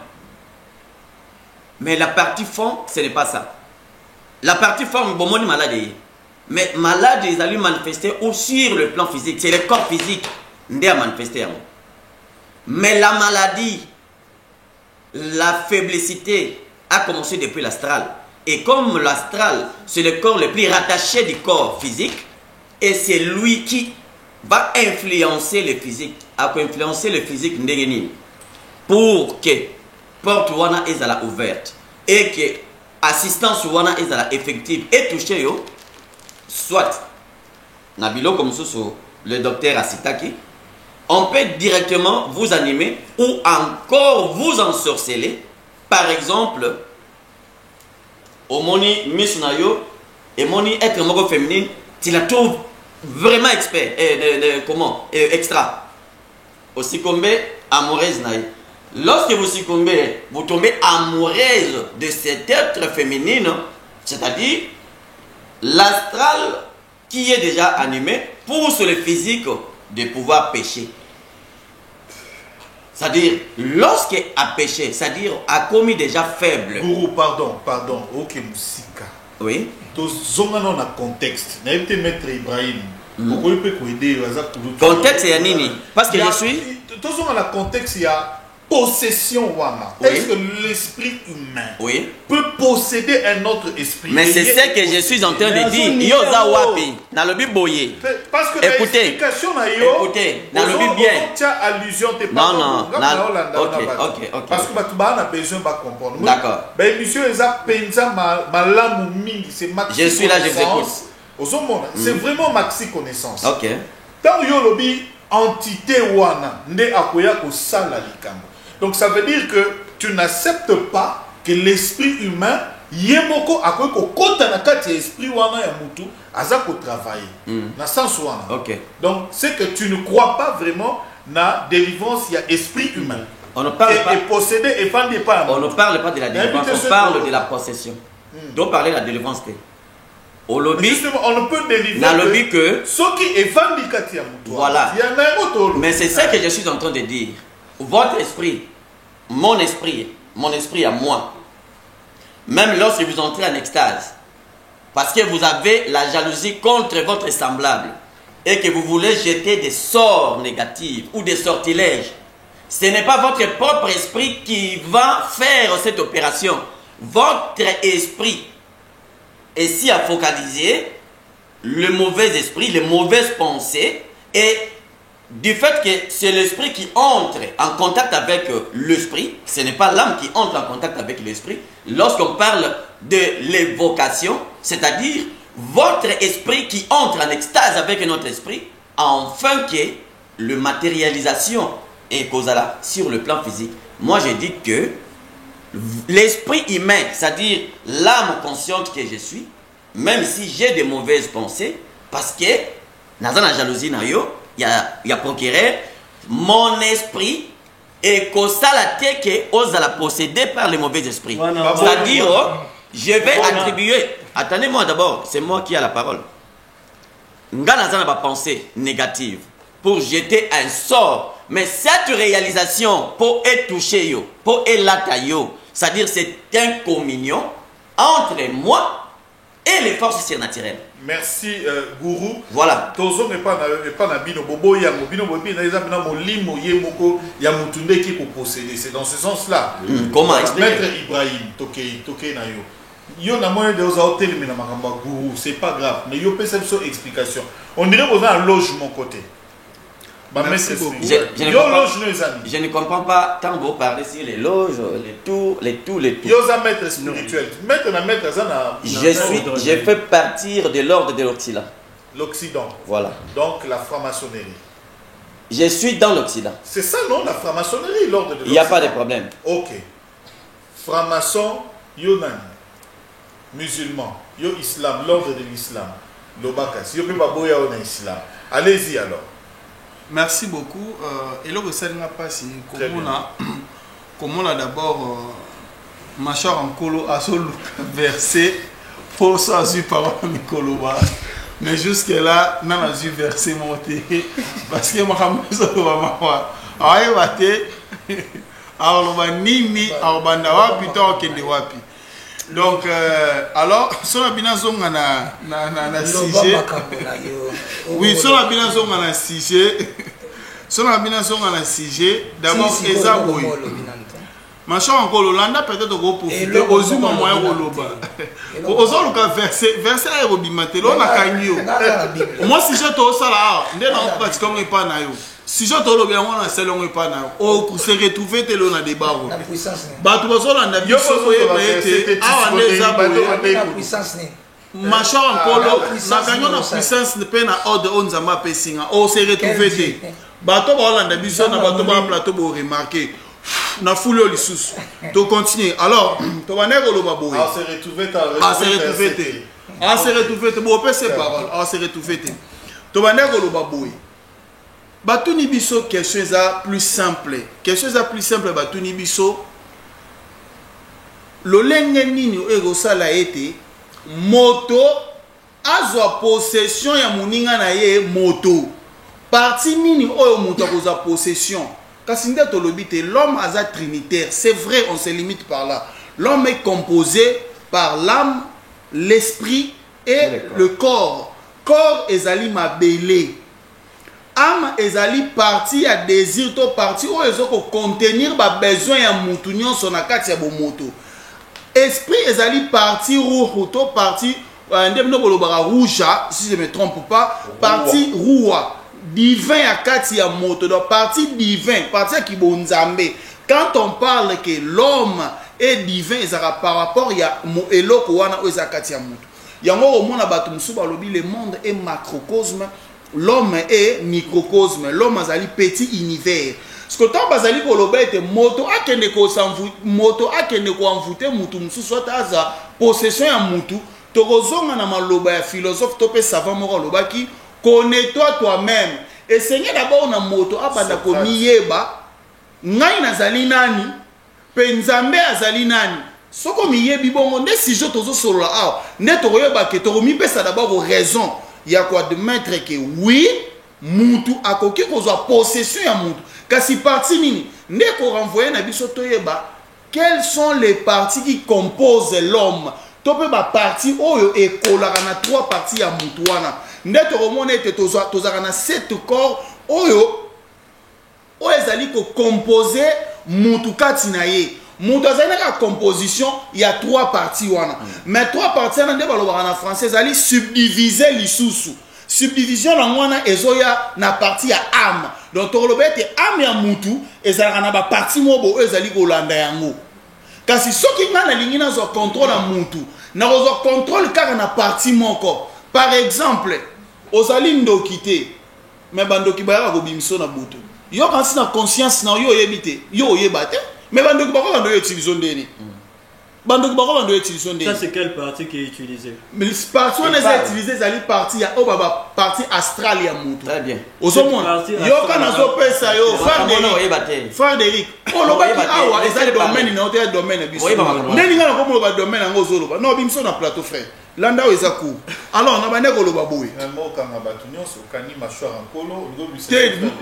Speaker 9: Mais la partie fond, ce n'est pas ça. La partie forme, bon, moi, malade. Mais malade, ils allaient manifester aussi sur le plan physique. C'est le corps physique qui a manifesté. Mais la maladie, la faiblessité a commencé depuis l'astral. Et comme l'astral, c'est le corps le plus rattaché du corps physique, et c'est lui qui va influencer le physique. À influencer le physique pour que porte wana est ouverte et que assistance wana est effective et touché yo, soit Nabilo comme le docteur Asitaki, on peut directement vous animer ou encore vous ensorceler. Par exemple, au moni misunayo et moni être moko féminine, tu la trouves vraiment expert, extra. Au succombé amoureuse naïe. Lorsque vous succombez, vous tombez amoureuse de cet être féminine, c'est-à-dire l'astral qui est déjà animé pousse le physique de pouvoir pécher. C'est-à-dire, lorsqu'il a péché, c'est-à-dire a commis déjà faible.
Speaker 6: Gourou, pardon, ok, Moussika.
Speaker 9: Oui.
Speaker 6: Dans un contexte, n'a été maître Ibrahim.
Speaker 9: Contexte, c'est Nini. Parce que je suis.
Speaker 6: Dans le contexte, il y a possession.
Speaker 9: Oui.
Speaker 6: Est-ce que l'esprit humain peut posséder un autre esprit?
Speaker 9: Mais c'est ce que je suis en train de dire. Yoza wapi, dans le Biboye.
Speaker 6: Parce que
Speaker 9: écoutez, dans le Bib bien. Non. Ok.
Speaker 6: Parce que tu as besoin de comprendre.
Speaker 9: D'accord.
Speaker 6: Monsieur,
Speaker 9: je suis là, je vous écoute.
Speaker 6: C'est vraiment maxi connaissance.
Speaker 9: Ok.
Speaker 6: Tant que entité wana nde akoya ko sala likambo. Donc ça veut dire que tu n'acceptes pas que l'esprit humain yemoko akoya ko kota na kati esprit wana ya mutu aza ko travailler. Na sens wana.
Speaker 9: Ok.
Speaker 6: Donc c'est que tu ne crois pas vraiment na délivrance ya esprit humain.
Speaker 9: On ne parle pas.
Speaker 6: Et posséder et pas pas.
Speaker 9: On ne parle pas de la délivrance, on parle de la possession. Donc parler de la délivrance.
Speaker 6: Justement, on ne peut délivrer
Speaker 9: que
Speaker 6: ce qui est vandicati.
Speaker 9: Voilà. Mais c'est ça que je suis en train de dire. Votre esprit, mon esprit à moi, même lorsque vous entrez en extase, parce que vous avez la jalousie contre votre semblable et que vous voulez jeter des sorts négatifs ou des sortilèges, ce n'est pas votre propre esprit qui va faire cette opération. Votre esprit et si à focaliser le mauvais esprit, les mauvaises pensées et du fait que c'est l'esprit qui entre en contact avec l'esprit, ce n'est pas l'âme qui entre en contact avec l'esprit. Lorsqu'on parle de l'évocation, c'est-à-dire votre esprit qui entre en extase avec notre esprit, afin que la matérialisation est causale sur le plan physique. Moi, je dis que l'esprit humain, c'est-à-dire l'âme consciente que je suis, même si j'ai des mauvaises pensées, parce que dans la jalousie, il y a procureur, mon esprit est causal à tête que ose la posséder par les mauvais esprits. C'est-à-dire, je vais attribuer. Attendez-moi d'abord, c'est moi qui ai la parole. Nga n'a pas pensée négative pour jeter un sort. Mais cette réalisation, pour être touché, pour être latayo, c'est-à-dire c'est un communion entre moi et les forces surnaturelles.
Speaker 6: Merci, Gourou.
Speaker 9: Voilà.
Speaker 6: Tozo n'est pas na bino bobo yango bino bobi na ezamina molimo yemoko ya mutunde qui pour posséder. C'est dans ce sens-là.
Speaker 9: Comment expliquer?
Speaker 6: Maître Ibrahim toke na yo. Yo na moyen de osa hotel mais na makamba Gourou, c'est pas grave. Mais yo peut cette explication. On dirait qu'on a un loge mon côté.
Speaker 9: Merci beaucoup. Je ne comprends pas quand vous parlez sur les loges, les tours.
Speaker 6: Maître spirituel.
Speaker 9: Je fais partir de l'ordre de l'Occident.
Speaker 6: L'Occident.
Speaker 9: Voilà.
Speaker 6: Donc la franc-maçonnerie.
Speaker 9: Je suis dans l'Occident.
Speaker 6: C'est ça, non, la franc-maçonnerie, l'ordre de l'Occident.
Speaker 9: Il n'y a pas de problème.
Speaker 6: Ok. Franc-maçon, yo nani. Musulman, yo islam, l'ordre de l'islam. L'obakas, yo peut pas boya au islam. Allez-y alors.
Speaker 1: Merci beaucoup. Et là, ça n'a pas si comme on a d'abord Machar en colo à son versé pour ça sur parole Nicolo. Mais jusque là, on a vu verser monter parce que moi je me suis donc, alors, sur la binazon na sujet. Oui, sur la binazon na sujet. Sur la binazon na sujet. D'abord, Ezaboui. Machin encore l'Olanda peut-être au profiter. Aux humains moyens au loba. Aux autres verset à Robimate. L'on a cagné. Moi, si je t'ose là, n'est pas pratiquement pas naïo. Si je te le bien, on a selon le panneau. Oh, se retrouver tel on a des barreaux. Bah, tu vas sur la vie. Machin encore la gagnon la puissance ne peine à ordre on zama pessinga. Oh, se retrouver. Bah, tu vas la vie sur na bateau ba plateau pour remarquer. Na foule au sous. Tu continues. Alors, tu vas n'être le babou.
Speaker 6: Ah, se retrouver ta.
Speaker 1: Ah, se retrouver. Ah, se retrouver. Bon, on peut se parole. Ah, se retrouver. Tu vas n'être le babou. Batuni biso quelque chose à plus simple. Quelque chose à plus simple batuni biso. Le lenge nini ego sala ete moto azwa possession ya muninga na ye moto. Parti nini oyo moto akoza possession. Kasi nde tolobi te l'homme aza trinitaire. C'est vrai, on se limite par là. L'homme est composé par l'âme, l'esprit et le corps. Corps ezali mabele. Âme ezali parti à désir to parti ou ezoko contenir ba besoin ya mutu nyonso na kati ya bomoto. Esprit ezali parti rouge to parti ndemno bolobara rouge si je me trompe pas parti roua divin ya kati ya moto donc parti divin parti ya kibonzambe. Quand on parle que l'homme est divin ezara par rapport ya eloko wana eza kati ya moto. Yango omona bato musu balobi le monde est macrocosme. L'homme est microcosme, l'homme azali petit univers. Ce que tant bazali koloba ete moto akende ko envoûter mutu musu soit aza possession ya mutu tokozonga na maloba ya philosophe topé savant moko lobaki connais-toi toi-même. Et seigneur d'abord na moto abanda ko miyeba ngai nazali nani pe nzambe azali nani soko miyebi bongo nde si je tozo solo awa nde tokoyeba ke tokomi pesa d'abord raison. Il y a quoi de mettre que oui, mutu akoki kozwa possession ya mutu. Kasi parti nini ne ko renvoyer na biso toyeba quelles sont les parties qui composent l'homme. Tope ba partie oyo ekolaka na trois parties ya mutu wana. Nde to komona ete tozaka na sept corps oyo ezali ko composer mutu kati na ye. Mutu azali na composition, il y a trois parties wana. Mais trois parties wana nde balobaka na français ezali subdiviser lisusu. subdivision na wana ezoya na partie ya âme donc toloba ete âme ya mutu ezalaka na baparti moko oyo ezali kolanda yango kasi soki nga nalingi nazwa contrôle ya mutu nakozwa contrôle kaka na parti moko par exemple ozali ndoki te me bandoki bayaka kobimiso na butu yo kasi na conscience na yo oyebi te yo oyeba te me bandoki bakoka ndo yo utilizo ndeni bandoki bakoka ndo yo utilizo ndeni.
Speaker 8: Ça c'est quelle partie qui est utilisée?
Speaker 1: Mais partie on est utilisé ezali partie ya baba partie astrale ya mutu.
Speaker 9: Très bien.
Speaker 1: Ozomona yo kana zo pesa yo Frédéric olobaki awa ezali domaine na hôtel domaine biso ndeni ngana ko moloba domaine ngo zoloba no bimso na plateau frère landa o eza court alors na bande ko loba boye
Speaker 6: mboka nga batu nyonso kani machwa nkolo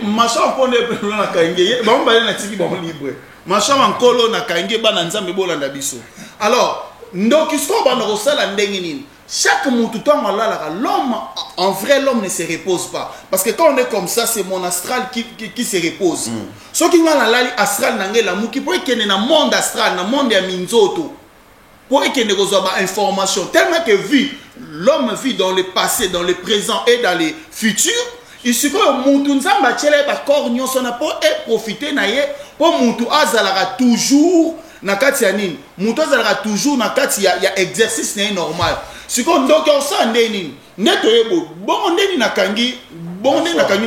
Speaker 1: machwa ponde na kange ba mbale na tiki ba libre machwa nkolo na kange bana nzambe bolanda biso alors ndoki so bana ko sala ndenge nini chaque mutu tango lalaka l'homme en vrai l'homme ne se repose pas parce que quand on est comme ça c'est mon astral qui se repose so ki ngana lali astral na ngela muki po ekene na monde astral na monde ya minzoto pour qu'il ne reçoive pas information tellement que l'homme vit dans le passé, dans le présent et dans le futur. Il suffit que mutu nzamba tchele ba corps nyonso na po et profiter na ye po mutu azalaka toujours na kati ya nini mutu azalaka toujours na kati ya exercice na normal. Siko ndoki osa ndeni neto yebo bon ndeni na kangi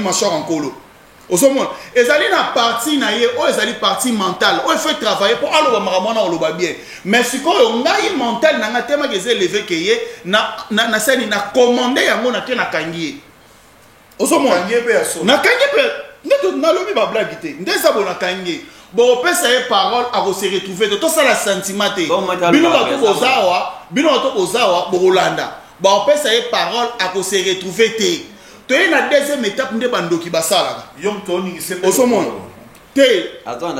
Speaker 1: machar nkolo. Osomona ezali na partie na ye o ezali partie mentale o fait travailler pour aloba makamona oloba bien mais sikoyo ngai mental na nga tema keze lever ke ye na seni na commander yango na ke na kangi osomona na kangi pe neto na lobi ba blague te ndesa bona kangi bo pesa ye parole a ko se retrouver de tout ça la sentiment te bino ba to ozawa bo Rolanda bo pesa ye parole a ko se retrouver te tu es la deuxième étape de bandoki basala.
Speaker 6: Yom toni c'est
Speaker 1: au sommet. Te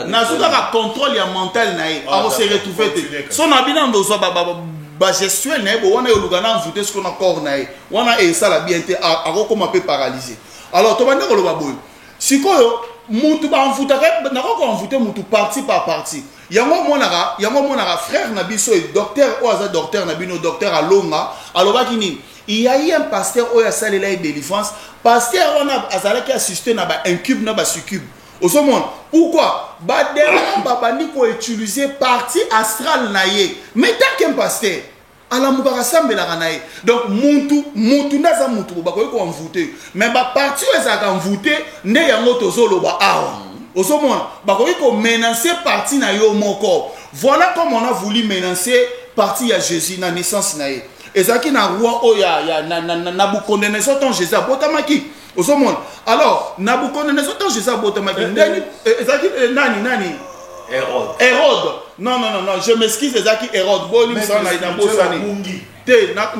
Speaker 1: nazuka contrôle ya mental nae a se retrouver te. Son abina ndozo ba gestuel nae bo wana yolugana mvuté ce qu'on a corps nae. Wana e sala bien te a ko comme peu paralysé. Alors to bande ko loba boy. Sikoyo mutu ba mvuta na ko mvuté mutu partie par partie. Yango monaka frère na biso et docteur o aza docteur na bino docteur Alonga aloba kini il y a eu un pasteur qui a salé la délivrance. Pasteur, on a assisté à un cube, à un succube. Au monde, pourquoi? Ko utiliser partie astrale naie. Mais tant qu'un pasteur, à la moukara sambe la naie. Donc, mutu naza mutu, bako ko envoûté. Mais ba partie est envoûté, ne yango tozolo ba awa. Au monde, bako ko menacer partie na yo moko. Voilà comme on a voulu menacer partie à Jésus, na naissance naie. Et ça qui n'a roi oya Nabucodonosor tant Jésus botamaki au monde alors Nabucodonosor tant Jésus botamaki ndani ezaki nani Hérode non je m'excuse ezaki Hérode boli msana na bosani te na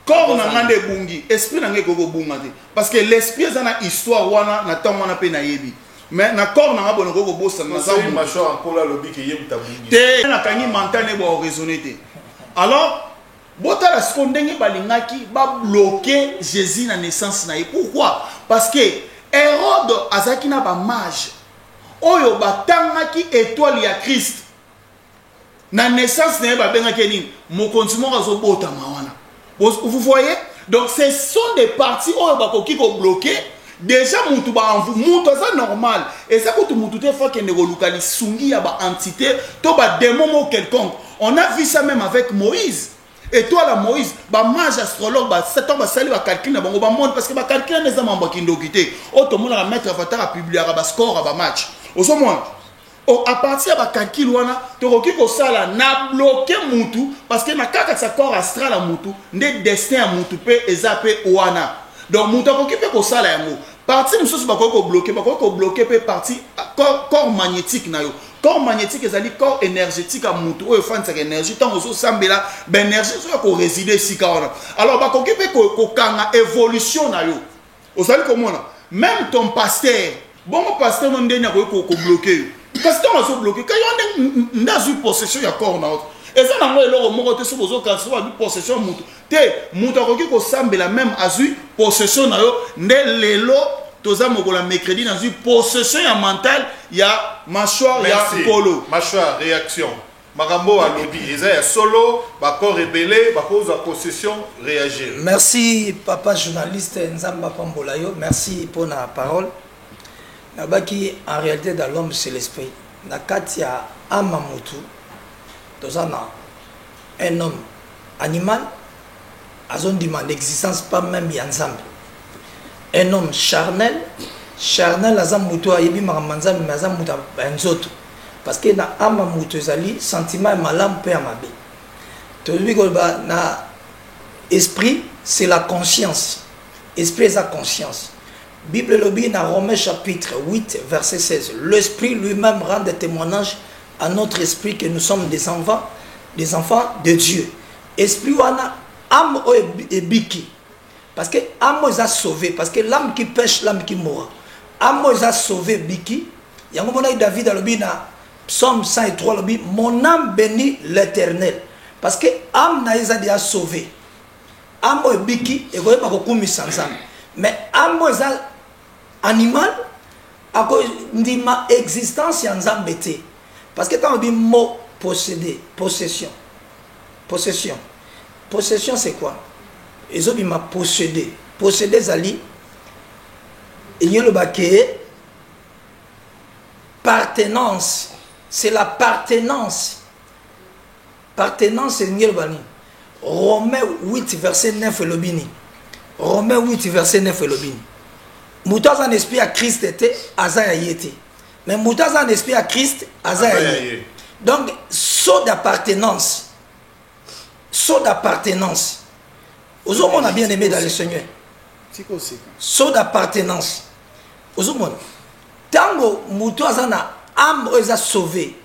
Speaker 1: corps na ngande bungi esprit na ngeko bunga te parce que l'esprit est na histoire wana na temps wana pe na yebi mais na corps na ngabo ngoko bosana na
Speaker 6: zamu macho encore lobi ke yem tabungi
Speaker 1: te na kangi mental ne bo raisonner te alors botala skondenge balingaki ba bloquer Jésus na naissance na ye. Pourquoi? Parce que Hérode azaki na ba mage oyo batangaki étoile ya Christ na naissance na ye ba bengaki nini mokonzi moko azobota mawana. Vous voyez? Donc ce sont des parties oyo bakoki ko bloquer déjà mutu ba mutu ça normal et ça que mutu te fois que ne kolukali sungi ya ba entité to ba démon quelconque. On a vu ça même avec Moïse. Et toi la Moïse, ba mage astrologue, ba cet homme sali ba calcul na bango ba monde parce que ba calcul na za mamba kindokité. Auto mona la mettre avatar a publier ba score ba match. Au moins à partir ba calcul wana to koki ko sala na bloquer mutu parce que na kaka sa corps astral a mutu, ndé destin a mutu pe ezape wana. Donc mutu koki pe ko sala yango. Partie mususu ba ko bloquer pe partie corps magnétique na yo. Corps magnétique ezali corps énergétique à mutu oyo fansa énergie tant ozo sambela ben énergie so ko résider sika wana. Alors ba ko kipe ko kanga évolution na yo. Osali komona même ton pasteur bon pasteur non ndenya ko bloquer. Parce que on so bloquer quand on ndazu possession ya corps na autre. Et ça nango eloko moko te so bozo kanso ba possession mutu. Te mutu ko ko sambela même azu possession na yo nde lelo toza mokola mercredi dans une possession ya mental ya mâchoire ya polo
Speaker 6: mâchoire réaction Makambo a lobby, ils ont solo, bako rebelle, bako za possession, réagir.
Speaker 2: Merci papa journaliste Nzamba Pambolayo, merci pour la parole. Nabaki en réalité dans l'homme c'est l'esprit. Nakatia Amamutu, un homme animal, a demande l'existence pas même ensemble. Un homme charnel, azamutu ayebi maramanzambe mais azamutu enzoto. Parce que na Amamutu zali sentiment malam pe amabe. Tolobi ko ba na esprit c'est la conscience. Esprit c'est la conscience. Bible lobby dans Romains chapitre 8 verset 16. L'esprit lui-même rend des témoignages à notre esprit que nous sommes des enfants de Dieu. Esprit wana âme et biki. Parce que âme a sauvé. Parce que l'âme qui pêche, l'âme qui mourra. Âme a sauvé biki. Yango mona David lobby na Psaume 103 lobby. Mon âme bénit l'Éternel. Parce que âme na isa déjà sauvé. Âme et biki et goye ba kokumi sansam. Mais âme animal à cause de ma existence en zambété. Parce que quand on dit mot posséder, possession, c'est quoi? Ils ont dit m'a possédé. Posséder zali, il y a le baquet, partenance, c'est la partenance. Partenance, c'est le bani. Romains 8 verset 9 le bini. Romains 8 verset 9 le bini. Moutaz en esprit à Christ était, Azaïa y était. Mais Moutaz en esprit à Christ, Azaïa y était. Donc, saut d'appartenance. Saut d'appartenance. Aux hommes, on a bien aimé dans le Seigneur. Saut d'appartenance. Aux hommes, tango Moutaz en a âme, ils a sauvé.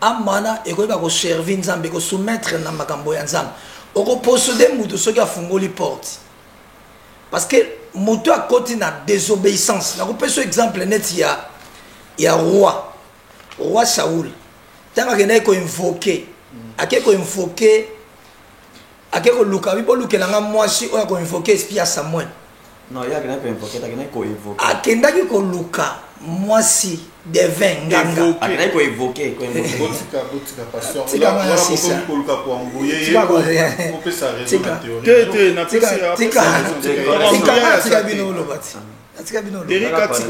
Speaker 2: Âme, mana, et qu'on va servir Nzambe, qu'on soumettre dans Makambo Nzambe. On posséder Moutou, ceux qui a fongoli porte. Parce que Moutou a côté na désobéissance. Je peux ce exemple net il y a roi Saoul. Tant qu'il a invoqué, a quelque invoqué, a quelque Luka, il faut que l'anga moi si on a invoqué esprit à Samuel.
Speaker 9: Non, il y a quelqu'un qui a invoqué, il y a quelqu'un qui a invoqué.
Speaker 2: A kenda ki ko Luka, moi si de vin nganga.
Speaker 9: A quelqu'un qui a invoqué,
Speaker 6: Botika pasteur.
Speaker 2: Tika mana sisa. Tika bino lobati. Tika bino lobati.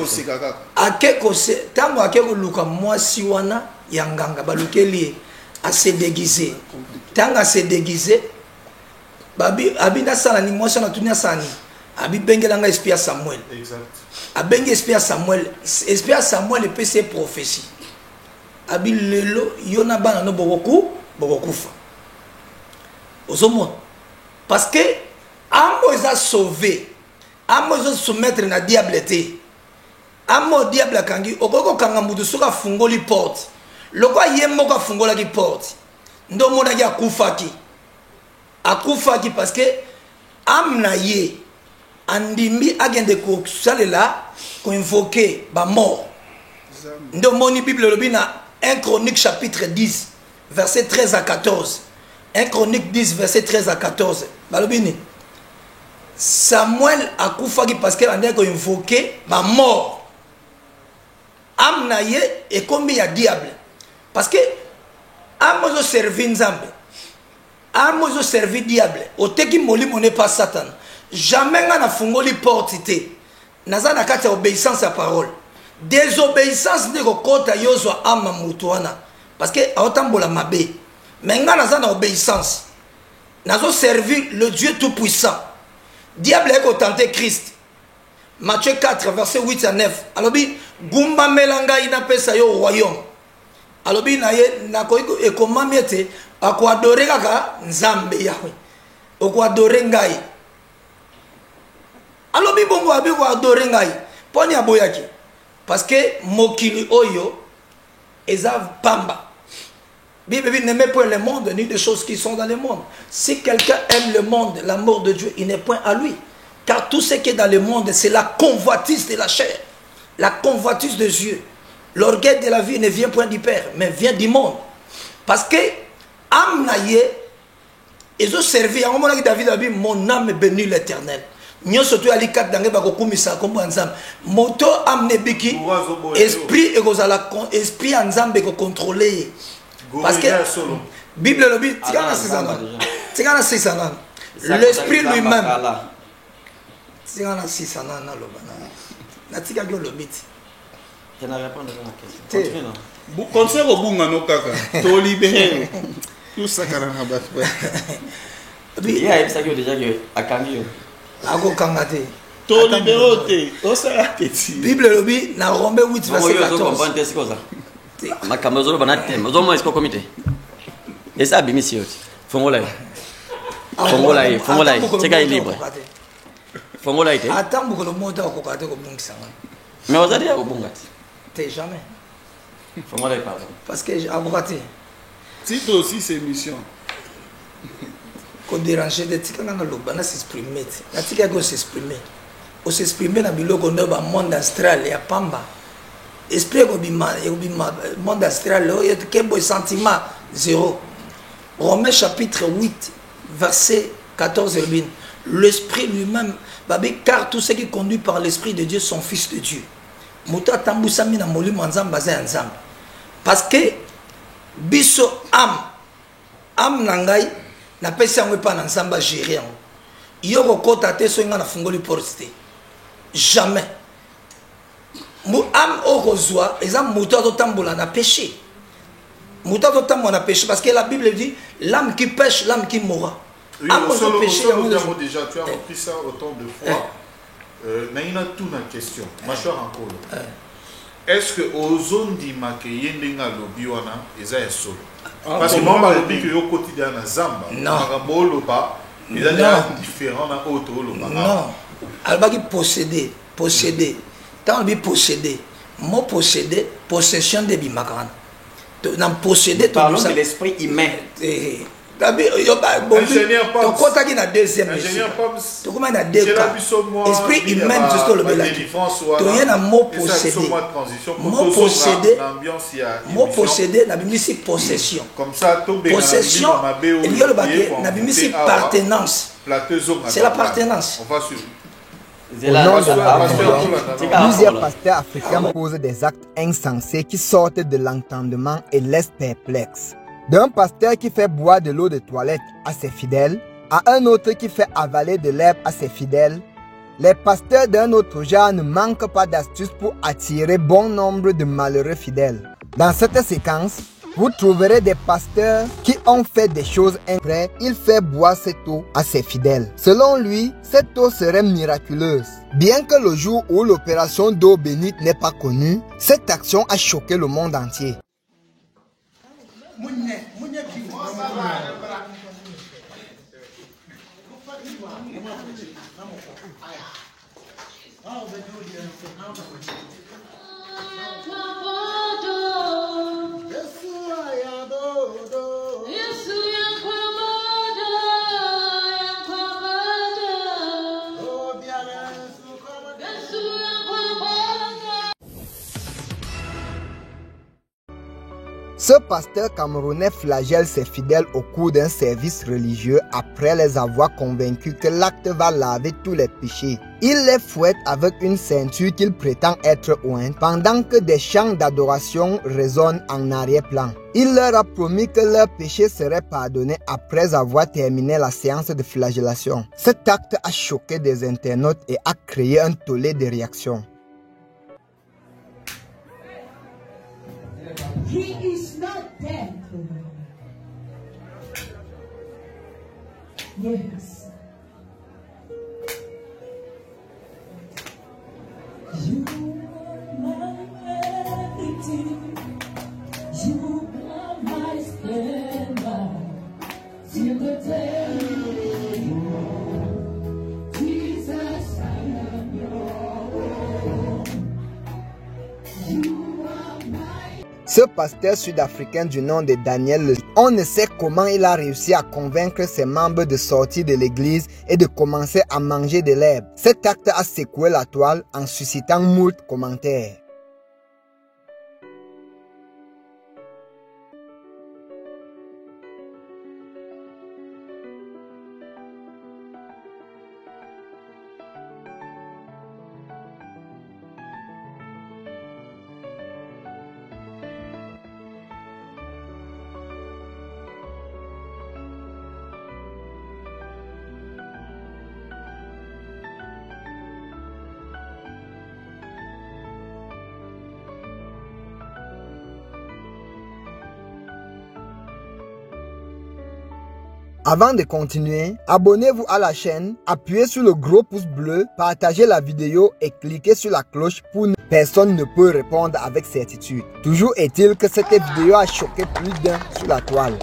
Speaker 2: Akeko se tango akeko Luka moi si wana yanganga balukeli a se déguiser. Tango se déguiser babi abinda sala ni moi sana tunia sani. Abi bengelanga esprit à Samuel.
Speaker 6: Exact.
Speaker 2: Abengi esprit à Samuel. Esprit à Samuel peut ses prophéties. Abi lelo yona bana no bokufa. Ozomo. Parce que amo a sauvé. Amo a soumettre na diableté. Amo diable kangi okoko kanga mudu soka fungoli porte. Loko yemmo ka fungola ki porte. Ndo mona ya kufaki. Akufaki parce que amna ye andimbi agende ko salela ko invoquer ba mort. Ndo moni Bible lobina 1 Chronique chapitre 10 verset 13 à 14. 1 Chronique 10 verset 13 à 14. Balobini Samuel akufaki parce que ande ko invoquer ba mort. Amna ye et combien ya diable. Parce que amozo servir Nzambe. Amozo servir diable. Oteki molimo n'est pas Satan. Jamais na fungoli porte te. Naza na kati obéissance à parole. Désobéissance ne ko kota yozo ama mutuana. Parce que aotambola mabe. Mais nga naza na obéissance. Nazo servir le Dieu tout puissant. Diable est tenté Christ. Matthieu 4 verset 8 à 9. Alobi gumba melanga ina pesa yo royaume. Alobi na ye na ko ekomamiete ako adorer kaka Nzambe Yahweh. Oko adorer ngai. Alobi bongo abi ko adorer ngai. Poni aboyaki. Parce que mokili oyo eza pamba. Bible n'aime point le monde ni des choses qui sont dans le monde. Si quelqu'un aime le monde, l'amour de Dieu, il n'est point à lui. Car tout ce qui est dans le monde, c'est la convoitise de la chair, la convoitise des yeux. L'orgueil de la vie ne vient point du Père, mais vient du monde. Parce que âme naïe, ils ont servi. À un moment que David a dit, mon âme bénit l'Éternel. Nous surtout à l'ikak d'angé bakokumisa comme ensemble. Moto âme nebiki, esprit et esprit ensemble que contrôler. Parce que Bible le dit, l'esprit lui-même.
Speaker 9: Je ne réponds pas à la question.
Speaker 1: Conseil au bout, non, kaka. To libéré. Tout ça, quand on a battu.
Speaker 9: Il y a ça qui est déjà à Kangi.
Speaker 2: Ako kangate.
Speaker 1: To libéré, o ça petit.
Speaker 2: Bible le dit, na Romains 8 verset 14.
Speaker 9: Ma caméra banate, mais au moins est-ce qu'on comité. Et ça bimisi yote. Fongola. Fongola. Cheka libre. Fongola ite.
Speaker 2: Attends pour le mot au kokate ko bungisa.
Speaker 9: Mais vous allez au bungati.
Speaker 2: T'es jamais.
Speaker 9: Fongola pardon.
Speaker 2: Parce que abogate.
Speaker 1: Si toi aussi c'est mission.
Speaker 2: Ko déranger de tika na loba na s'exprimer. Na tika go s'exprimer. O s'exprimer na biloko ndo ba monde astral ya pamba. Esprit ko bima monde astral o yet kebo sentiment zéro. Romains chapitre 8 verset 14 et l'esprit lui-même, car tout ce qui est conduit par l'esprit de Dieu sont fils de Dieu. Parce que biso âme nangai na pesi yango pa na nzamba gérer yango. Yo ko kota te so nga na fungoli porte. Jamais. Mu âme okozwa eza moto azotambola na péché. Moto azotambola na péché parce que la Bible dit l'âme qui pêche, l'âme qui mourra.
Speaker 6: Oui, déjà, tu as repris ça autant de fois. Naina tout na question. Ma chère encore. Est-ce que aux zones d'Imake yendenga lobi wana eza solo? Parce que moi lobi que au quotidien na Zamba, makambo loba, il a des différents na autre loba.
Speaker 2: Non. Alba qui posséder. Tant bi posséder. Mot posséder, possession de bimakran. Dans posséder tout
Speaker 9: ça. De l'esprit humain.
Speaker 2: Ingénieur Pams. Tu as deuxième
Speaker 6: ingénieur Pams.
Speaker 2: Tu as deux cas. Esprit humain, juste le bel. Tu as un mot possédé. Mot possédé. Mot possédé, la Bible c'est possession.
Speaker 6: Comme ça,
Speaker 2: possession. Il y a le baquet, la Bible c'est appartenance. C'est l'appartenance.
Speaker 6: On va suivre.
Speaker 3: Au nom de la plusieurs pasteurs africains posent des actes insensés qui sortent de l'entendement et laissent perplexes. D'un pasteur qui fait boire de l'eau de toilette à ses fidèles, à un autre qui fait avaler de l'herbe à ses fidèles, les pasteurs d'un autre genre ne manquent pas d'astuces pour attirer bon nombre de malheureux fidèles. Dans cette séquence, vous trouverez des pasteurs qui ont fait des choses incroyables. Il fait boire cette eau à ses fidèles. Selon lui, cette eau serait miraculeuse. Bien que le jour où l'opération d'eau bénite n'est pas connue, cette action a choqué le monde entier. Ce pasteur camerounais flagelle ses fidèles au cours d'un service religieux après les avoir convaincus que l'acte va laver tous les péchés. Il les fouette avec une ceinture qu'il prétend être ointe pendant que des chants d'adoration résonnent en arrière-plan. Il leur a promis que leurs péchés seraient pardonnés après avoir terminé la séance de flagellation. Cet acte a choqué des internautes et a créé un tollé de réactions.
Speaker 10: He is not dead. Yes. You are my everything. You are my splendor. Till the day you are. Jesus, I am your own. You are my.
Speaker 3: Ce pasteur sud-africain du nom de Daniel, on ne sait comment il a réussi à convaincre ses membres de sortir de l'église et de commencer à manger de l'herbe. Cet acte a secoué la toile en suscitant moult commentaires. Avant de continuer, abonnez-vous à la chaîne, appuyez sur le gros pouce bleu, partagez la vidéo et cliquez sur la cloche pour que personne ne peut répondre avec certitude. Toujours est-il que cette vidéo a choqué plus d'un sur la toile.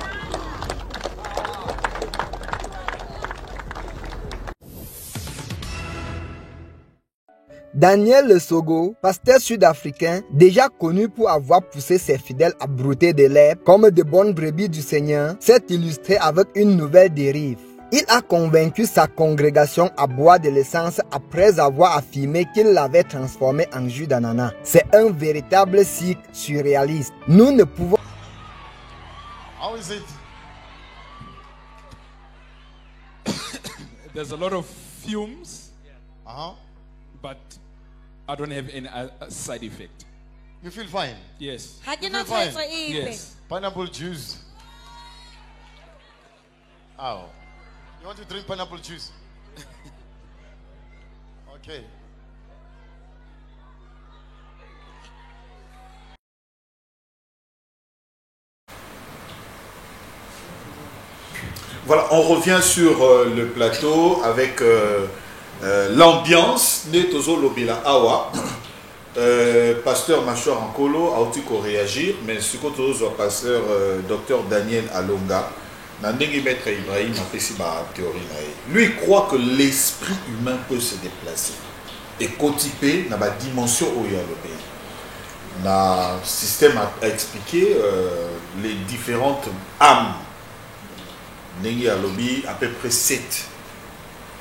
Speaker 3: Daniel Le Sogo, pasteur sud-africain, déjà connu pour avoir poussé ses fidèles à brouter de l'herbe comme de bonnes brebis du Seigneur, s'est illustré avec une nouvelle dérive. Il a convaincu sa congrégation à boire de l'essence après avoir affirmé qu'il l'avait transformé en jus d'ananas. C'est un véritable cycle surréaliste. Nous ne pouvons...
Speaker 11: How is it? There's a lot of fumes, but I don't have any side effect. You feel fine? Yes. You feel fine? Yes. Pineapple juice. Oh. You want to drink pineapple juice? Okay.
Speaker 6: Voilà, on revient sur le plateau avec l'ambiance de Tozo Lobila Awa. Pasteur Machor Ankolo a aussi réagir, mais ce que Tozo pasteur docteur Daniel Alonga, Nandenge Maître Ibrahim a fait sa théorie. Lui croit que l'esprit humain peut se déplacer et cotiper dans la dimension où il y a le pays. Le système a expliqué les différentes âmes. Nengi a lobby à peu près 7.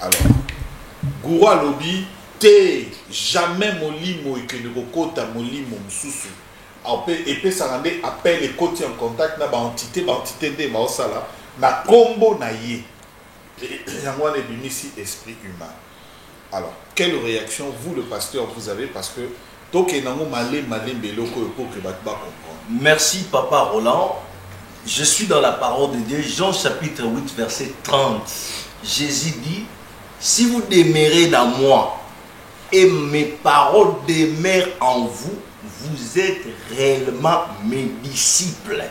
Speaker 6: Alors, Goura lobby, t'es jamais molimo et que nous recotons molimo msusu. Et puis ça rend appel et côté en contact na ba entité de maosala na combo na yé. Yango ne bimisi esprit humain. Alors, quelle réaction vous le pasteur vous avez parce que toke nango malé beloko pour que batba comprendre.
Speaker 4: Merci Papa Roland. Je suis dans la parole de Dieu, Jean chapitre 8, verset 30. Jésus dit, si vous demeurez dans moi et mes paroles demeurent en vous, vous êtes réellement mes disciples.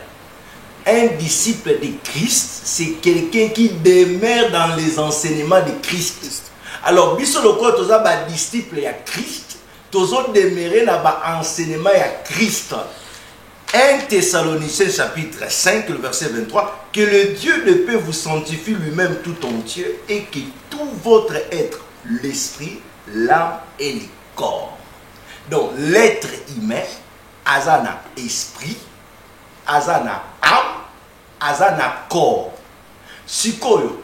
Speaker 4: Un disciple de Christ, c'est quelqu'un qui demeure dans les enseignements de Christ. Alors, biso loko toza ba disciple ya Christ, tozo demeurer dans ba enseignement ya Christ. 1 Thessaloniciens chapitre 5, le verset 23, que le Dieu de paix vous sanctifie lui-même tout entier et que tout votre être, l'esprit, l'âme et le corps. Donc l'être humain, azana esprit, azana âme, azana corps. Sikoyo,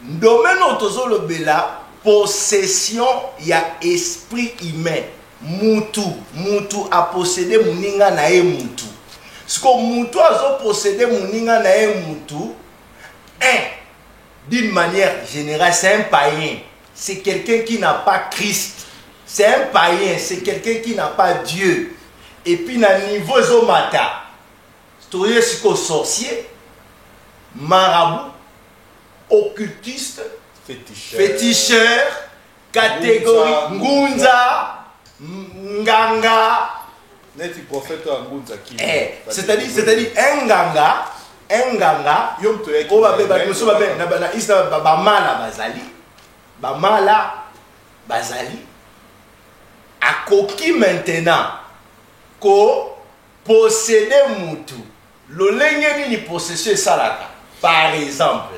Speaker 4: domaine autozolo bela, possession ya esprit humain. Mutu a possédé muninga na e mutu. Ce que mutu a possédé muninga na e mutu, d'une manière générale, c'est un païen. C'est quelqu'un qui n'a pas Christ. C'est un païen, c'est quelqu'un qui n'a pas Dieu. Et puis, na niveau zomata, c'est un sorcier, marabout, occultiste, féticheur, catégorie, ngunza, nganga. C'est-à-dire un nganga, bazali a koki maintenant ko posséder mutu lolenge ni possession salaka. Par exemple,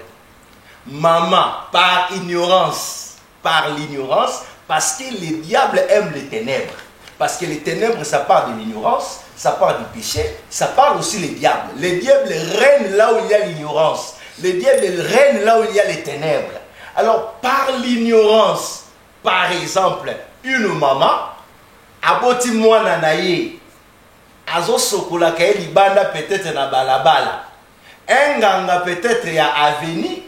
Speaker 4: maman par l'ignorance, parce que le diable aime les ténèbres. Parce que les ténèbres, ça part de l'ignorance, ça part du péché, ça part aussi les diables. Les diables règnent là où il y a l'ignorance. Les diables règnent là où il y a les ténèbres. Alors, par l'ignorance, par exemple, une maman, aboti mwana na ye, azo sokola kaye libanda peut-être na balabala. Un ganga peut-être ya aveni,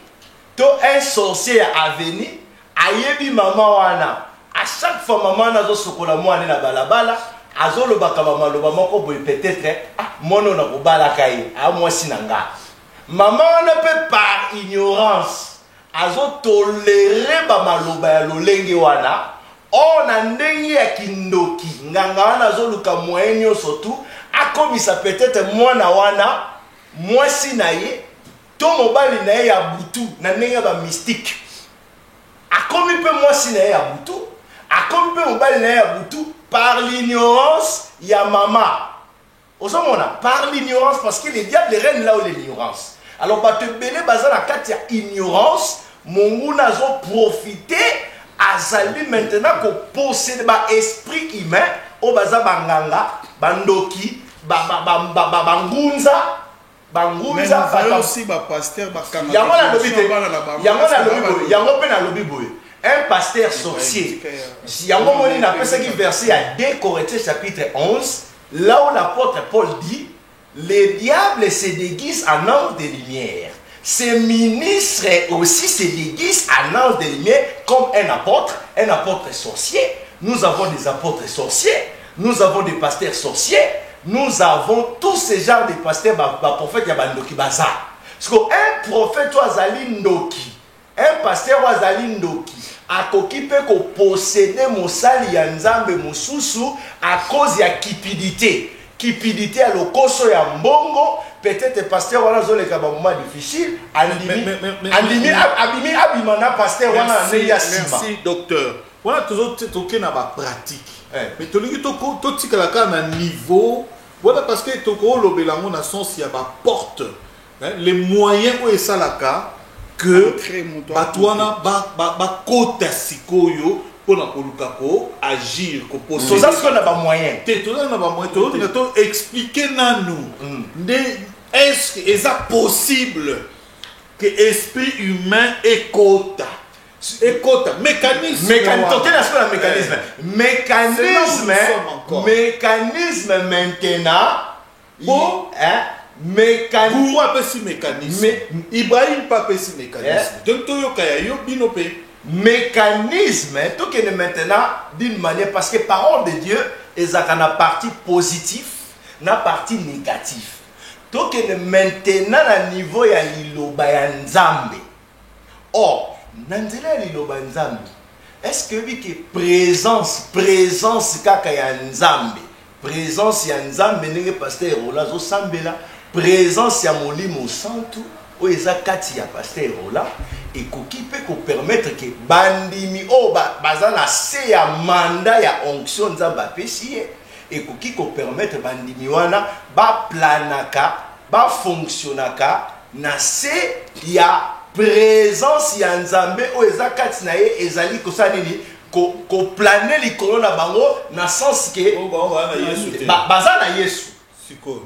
Speaker 4: to un sorcier ya aveni, ayebi maman wana. À chaque fois maman nazo sokola mwana na balabala, azo lobaka mama loba moko boy peut-être mono na kobala kaye, a mwasi nanga. Maman ne peut par ignorance azo tolérer ba maloba ya lolenge wana. On a ndenge ya kindoki nganga wana azo luka moyenyo surtout akomisa peut-être mwana wana mwasi na ye to mobali na ya butu na nenga ba mystique akomi pe mwasi na ya butu akomi pe mobali na ya butu par l'ignorance ya mama osomona par l'ignorance parce que les diables règnent là où l'ignorance alors ba te belé baza na kati ya ignorance mongu nazo profiter azali maintenant ko posséder ba esprit humain o baza banganga bandoki bangunza
Speaker 1: aussi ba pasteur ba kanga
Speaker 4: yango pe na lobi boye un pasteur sorcier yango moni na pesa ki verset à 2 Corinthiens chapitre 11 là où l'apôtre Paul dit les diables se déguisent en anges de lumière. Ces ministres aussi se déguisent en anges de lumière comme un apôtre sorcier. Nous avons des apôtres sorciers, nous avons des pasteurs sorciers, nous avons tous ces genres de pasteurs, prophètes Yabandoki Bazar. Parce qu'un prophète Wazali Ndoki, un pasteur Wazali Ndoki, a kokipe ko posséder mosali ya nzambe mususu à cause de la cupidité. Cupidité à l'okoso ya mbongo, peut-être pasteur wana zoleka ba moment difficile, andimi abimana pasteur wana ne ya sima.
Speaker 6: Merci docteur. Voilà toujours toké na ba pratique. Mais tolingi to tikalaka na niveau, voilà parce que toko lobelango na sens ya ba porte. Les moyens où est ça la cas que batouana ba kota sikoyo pour agir, pour
Speaker 4: poser. Ça, c'est un moyen.
Speaker 6: Expliquer nous. Est-ce que c'est possible que l'esprit humain est quota? Mécanisme.
Speaker 4: Mécanisme maintenant.
Speaker 6: Bon. Mécanisme. Ibrahim pas petit mécanisme. Donc
Speaker 4: mécanisme tout qui est maintenant d'une manière parce que parole de Dieu est à partie positive na partie négative tout qui est maintenant à niveau ya liloba ya nzambe or nanzela liloba nzambe est-ce que oui que présence kaka ya nzambe présence ya nzambe ndenge pasteur Olazo Sambela présence ya molimo santu o eza kati ya pasteur Ola et qui peut permettre que bandimi o bazana se ya mandat ya onction nzamba pesiye et qui peut permettre bandimi wana ba planaka ba fonctionnaka na se ya présence ya nzambe o eza kati na ye ezali kosalini ko planer likolo na bango na sens que bazana Yesu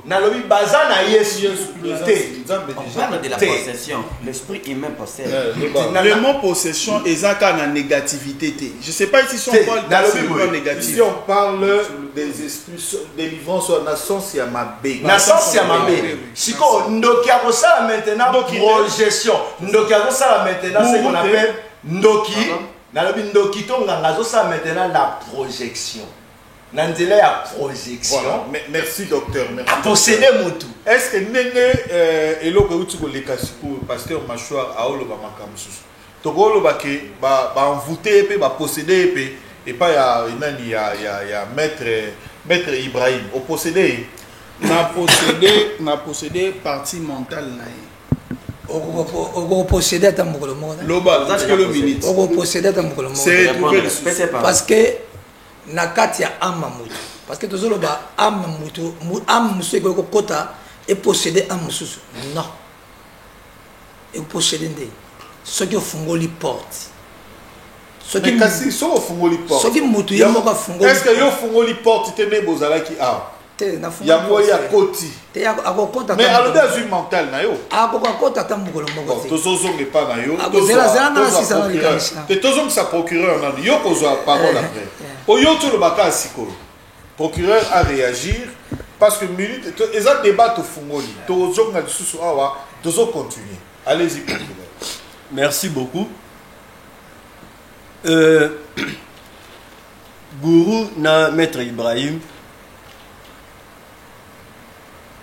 Speaker 4: Nalobi bazana Yesu.
Speaker 9: On parle de la possession. L'esprit humain possède.
Speaker 1: Le mot possession est en négativité. Je ne sais pas si on parle de négatif.
Speaker 6: Si on parle des esprits délivrance sur la sens Yamabé.
Speaker 4: La sens Yamabé. Si on ndokia ça maintenant projection. Ndokia ça maintenant ce qu'on appelle ndoki. Nalobi ndoki tonga ngazo ça maintenant la projection. Nandela ya projection.
Speaker 6: Voilà. Merci docteur. Merci.
Speaker 4: À posséder Moutou.
Speaker 6: Est-ce que nene eloko uti ko lekasiku pasteur Machouar aolo ba makamsusu. Tokolo ba ke ba envoûter pe ba posséder pe et pas ya nani ya maître Ibrahim au posséder
Speaker 1: na posséder partie mentale na
Speaker 2: au posséder ta mokolo mo.
Speaker 1: Loba, parce que le minute.
Speaker 2: Au posséder ta mokolo mo.
Speaker 1: C'est
Speaker 2: parce que nakati ya amba mutu parce que tozolo ba amba mutu amba musu ko kota et posséder amba musu non et posséder ndé ce qui fungoli porte
Speaker 6: ce qui kasi so fungoli porte
Speaker 2: ce qui mutu ya moka fungoli
Speaker 6: est-ce que yo fungoli porte te ne bozala ki a
Speaker 2: te na fungoli
Speaker 6: ya moya koti
Speaker 2: te akokota
Speaker 6: mais alobi azui mental na yo
Speaker 2: akokota ta mokolo moko
Speaker 6: tozozonge pa na yo tozonge sa procureur na yo kozwa parole après Oyo tout le baka siko. Procureur a réagir parce que minute ezat débat to fungoli. To zonga disusu awa, dozo continuer. Allez-y procureur.
Speaker 8: Merci beaucoup. Gourou na maître Ibrahim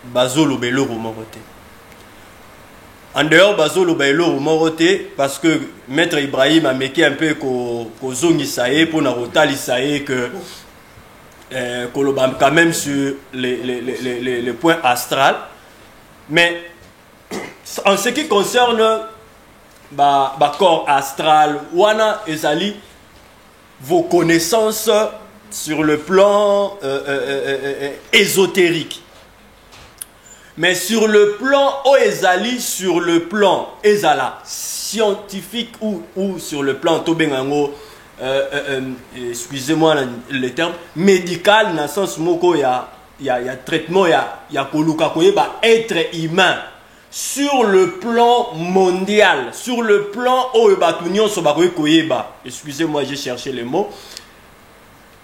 Speaker 8: Bazolo Belo Romorote. En dehors Bazolo Belo Romorote parce que maître Ibrahim a méqué un peu ko zongi saé pour na rotali saé que kolobam quand même sur les points astral mais en ce qui concerne corps astral, wana ezali vos connaissances sur le plan ésotérique. Mais sur le plan ezali, sur le plan ezala scientifique ou sur le plan tobengango excusez-moi le terme médical, dans le sens moko ya traitement ya koluka koyeba être humain sur le plan mondial, sur le plan koyeba, excusez-moi j'ai cherché les mots,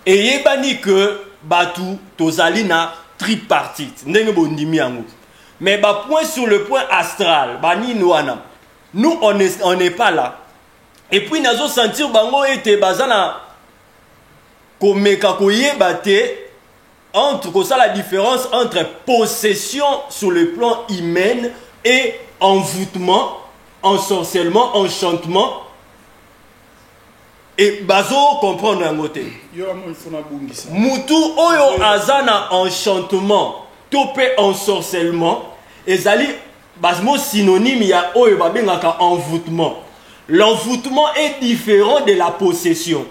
Speaker 8: et yebani que batu tozali na tripartite ndenge bondimi yango. Mais point sur le point astral bani noana nous on n'est pas là. Et puis nazo sentir bango ete bazana komeka koyeba te entre quoi ça la différence entre possession sur le plan humain et envoûtement, ensorcellement, enchantement. Et bazo comprendre un côté. Mutu oyo azana enchantement, topé ensorcellement, ezali basmo synonyme ya oyo babengaka envoûtement. L'envoûtement est différent de la possession.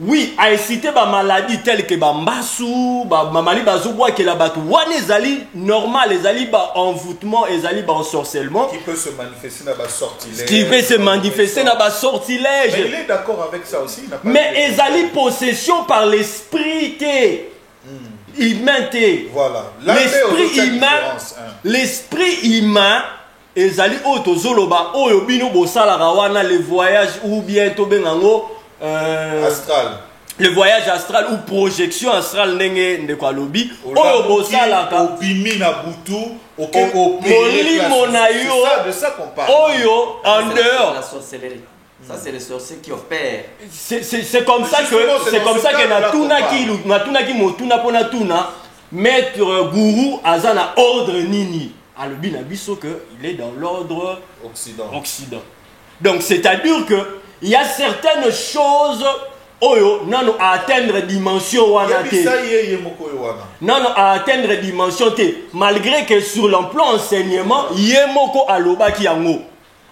Speaker 8: Oui, a cité ba maladie telle que ba mbasu, ba mamali bazobwa que la batu wane ezali normal, ezali ba envoûtement, ezali ba ensorcellement
Speaker 6: qui peut se manifester dans ba sortilège.
Speaker 8: Qui peut se manifester dans ba sortilège.
Speaker 6: Mais il est d'accord avec ça aussi,
Speaker 8: mais ezali possession par l'esprit humain.
Speaker 6: Voilà.
Speaker 8: L'esprit humain ezali oto zoloba oyo bino bosala rawana le voyage ou bien to bengango
Speaker 6: astral.
Speaker 8: Le voyage astral ou projection astrale ndenge ndeko alobi oyo bosalaka
Speaker 6: obimi na butu
Speaker 8: molimo na yo
Speaker 6: de ça qu'on parle.
Speaker 8: Oyo en dehors
Speaker 9: la sorcellerie. Ça c'est les sorciers qui opèrent.
Speaker 8: C'est comme ça que natunaki motuna pona tuna maître gourou azana ordre nini alobi na biso que il est dans l'ordre occident. Donc c'est-à-dire que il y a certaines choses oyo nano à atteindre dimension wana te. Nano à atteindre dimension te, malgré que sur le plan enseignement yemoko alobaki yango.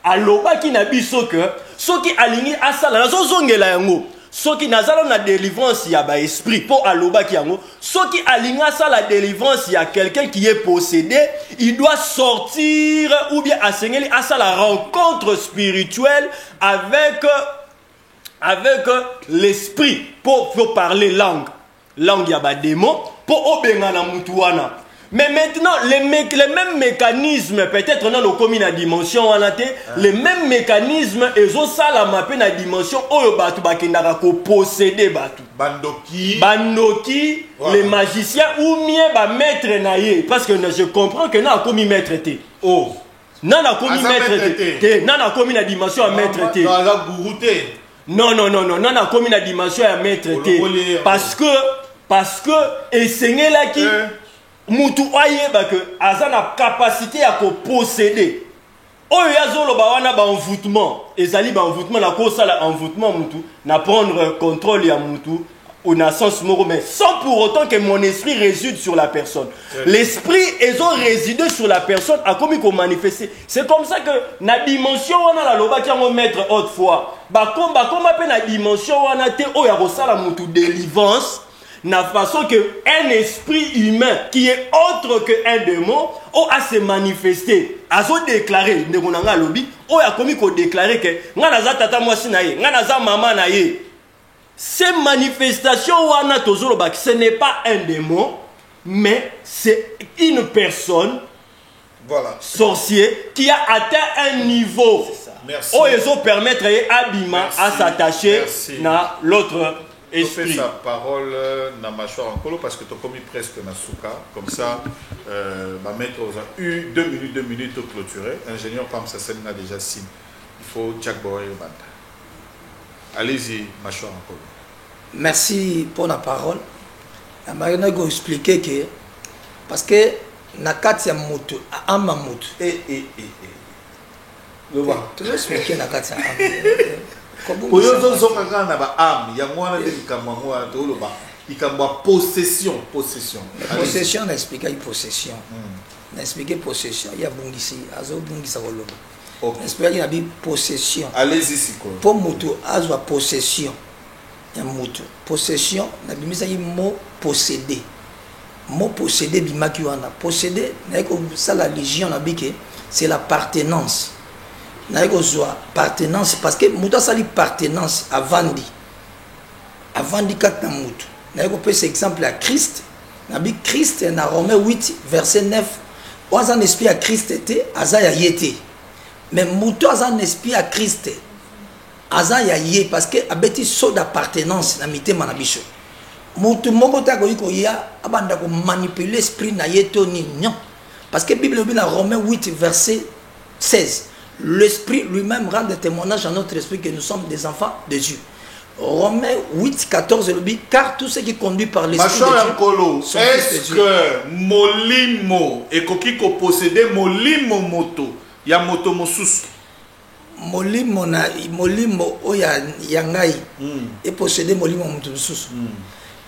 Speaker 8: Alobaki na biso que soki alingi asala nazo zongela yango. Soki nazala na délivrance ya ba esprit pour alobaki yango. Soki alingi asala délivrance ya quelqu'un qui est possédé, il doit sortir ou bien asengeli asala rencontre spirituelle avec l'esprit pour parler langue ya ba démon pour obenga na mutu wana. Mais maintenant, les mêmes mécanismes, peut-être dans le commun à dimension, les mêmes mécanismes, ils ont ça la mappe na dimension, oyo batu bakendaka ko posséder batu. Bandoki, voilà. Les magiciens ou mieux ba maître naie, parce que je comprends que na commis maître té. Oh, nana commis maître té, nana commis na dimension à maître té. Non, nana commis na dimension à maître té, parce que enseigner là qui mutu ayeba que azana capacité à posséder. Oyo yazoloba wana ba envoûtement, ezali ba envoûtement na ko sala envoûtement mutu, na prendre contrôle ya mutu ou na sens moro, mais sans pour autant que mon esprit réside sur la personne. L'esprit ils ont résidé sur la personne a comme qu'on manifester. C'est comme ça que na dimension wana la loba qui on mettre autrefois. Ba comme pe na dimension wana te oyo ya ko sala mutu délivrance. Na façon que un esprit humain qui est autre que un démon a se manifesté, a se déclaré, ndekonanga lobi, a commis qu'on déclaré que ngana za tata mwasi na ye, ngana za maman na ye. Ces manifestations wana tozoloba, ce n'est pas un démon, mais c'est une personne,
Speaker 6: voilà,
Speaker 8: sorcier qui a atteint un niveau.
Speaker 6: Merci.
Speaker 8: Ils ont permettre à Abima à s'attacher à l'autre.
Speaker 6: Je fais sa parole dans ma mâchoire en colo parce que tu as commis presque na souka. Comme ça, ma maître a eu 2 minutes pour clôturer. Ingénieur comme ça, c'est déjà signe. Il faut Jack Boy et Banda. Allez-y, mâchoire en colo.
Speaker 2: Merci pour la parole. Je vais expliquer que parce que na kati ya moto ama moto. Tu veux expliquer na kati ya ama.
Speaker 6: Possession.
Speaker 2: Possession, on explique possession. expliqué possession. Il y a bungisi, azo bungisa koloba. Expliqué la Bible possession.
Speaker 6: Allez-y siko.
Speaker 2: Pour mutu azo possession. Ya mutu. Possession, na bimisa yi mot posséder. Mot posséder bimaki wana. Posséder, na ko ça la légion na bike, c'est l'appartenance. Na ko zoa appartenance parce que mutu ça l'appartenance avant dit. Avant dit kat na mutu. Na ko peut exemple à Christ. Nabi Christ na Romains 8 verset 9. Oza un esprit à Christ était aza ya yete. Mais mutu aza un esprit à Christ. Aza ya ye parce que abeti so d'appartenance na mitema na biso. Mutu moko ta ko ya abanda ko manipuler l'esprit na yeto ni non. Parce que Bible dit dans Romains 8 verset 16. L'esprit lui-même rend des témoignages à notre esprit que nous sommes des enfants de Dieu. Romains 8, 14, le dit, car tout ce qui conduit par l'esprit de Dieu.
Speaker 6: Est-ce que molimo et kokiko posséder molimo moto ya moto mosusu?
Speaker 2: Molimo oya yangai et posséder molimo moto mosusu.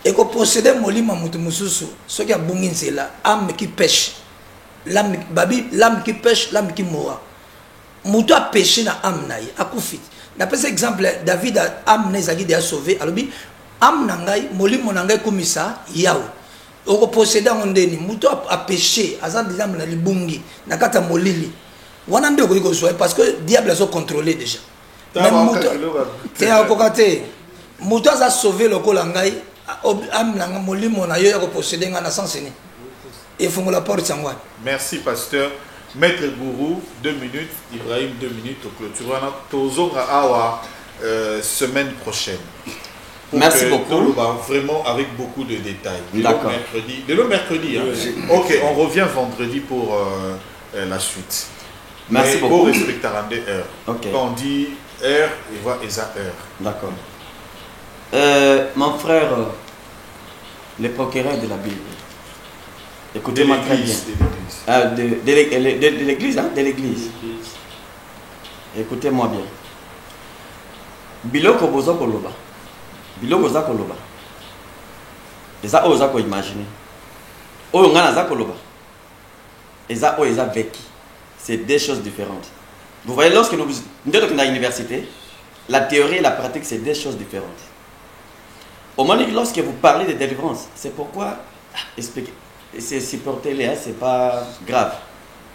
Speaker 2: Et ko posséder molimo moto mosusu, ce qui a bungin c'est là, âme qui pêche. L'âme qui pêche, l'âme qui mourra. Moto a péché na âme naï, a kufit. D'après cet exemple, David a amené Zagide à sauver. Alors, âme nangai, molimo nangai komisa, yao. Oko posséder en deni, muto a péché, azan des âmes na libungi, nakata molili. Wanande ko soye parce que diable a contrôlé déjà. Même muto, te a kokate, muto a sauvé le kolangai, âme nanga molimo na yo ya ko posséder ngana sans ni. Et faut la porte sangwa.
Speaker 6: Merci pasteur. Maître Gourou, 2 minutes, Ibrahim 2 minutes au clôture. Tozonga Awa semaine prochaine.
Speaker 9: Merci beaucoup.
Speaker 6: Vraiment avec beaucoup de détails.
Speaker 9: D'accord.
Speaker 6: Dès le mercredi. Hein. Ok, on revient vendredi pour la suite.
Speaker 9: Merci beaucoup.
Speaker 6: Pour respecter heure.
Speaker 9: Okay.
Speaker 6: Quand on dit heure, il voit Esa heure.
Speaker 9: D'accord. Mon frère, le procureur de la Bible. Écoutez-moi très bien. De l'église, hein? De l'église. Écoutez-moi bien. Biloko bozo koloba. Biloko za koloba. Eza oza ko imaginer. Oyo ngana za koloba. Eza o eza vécu. C'est deux choses différentes. Vous voyez, lorsque nous sommes à l'université, la théorie et la pratique, c'est deux choses différentes. Au moment où lorsque vous parlez de délivrance, c'est pourquoi expliquez. C'est supporter-les, hein, c'est pas grave.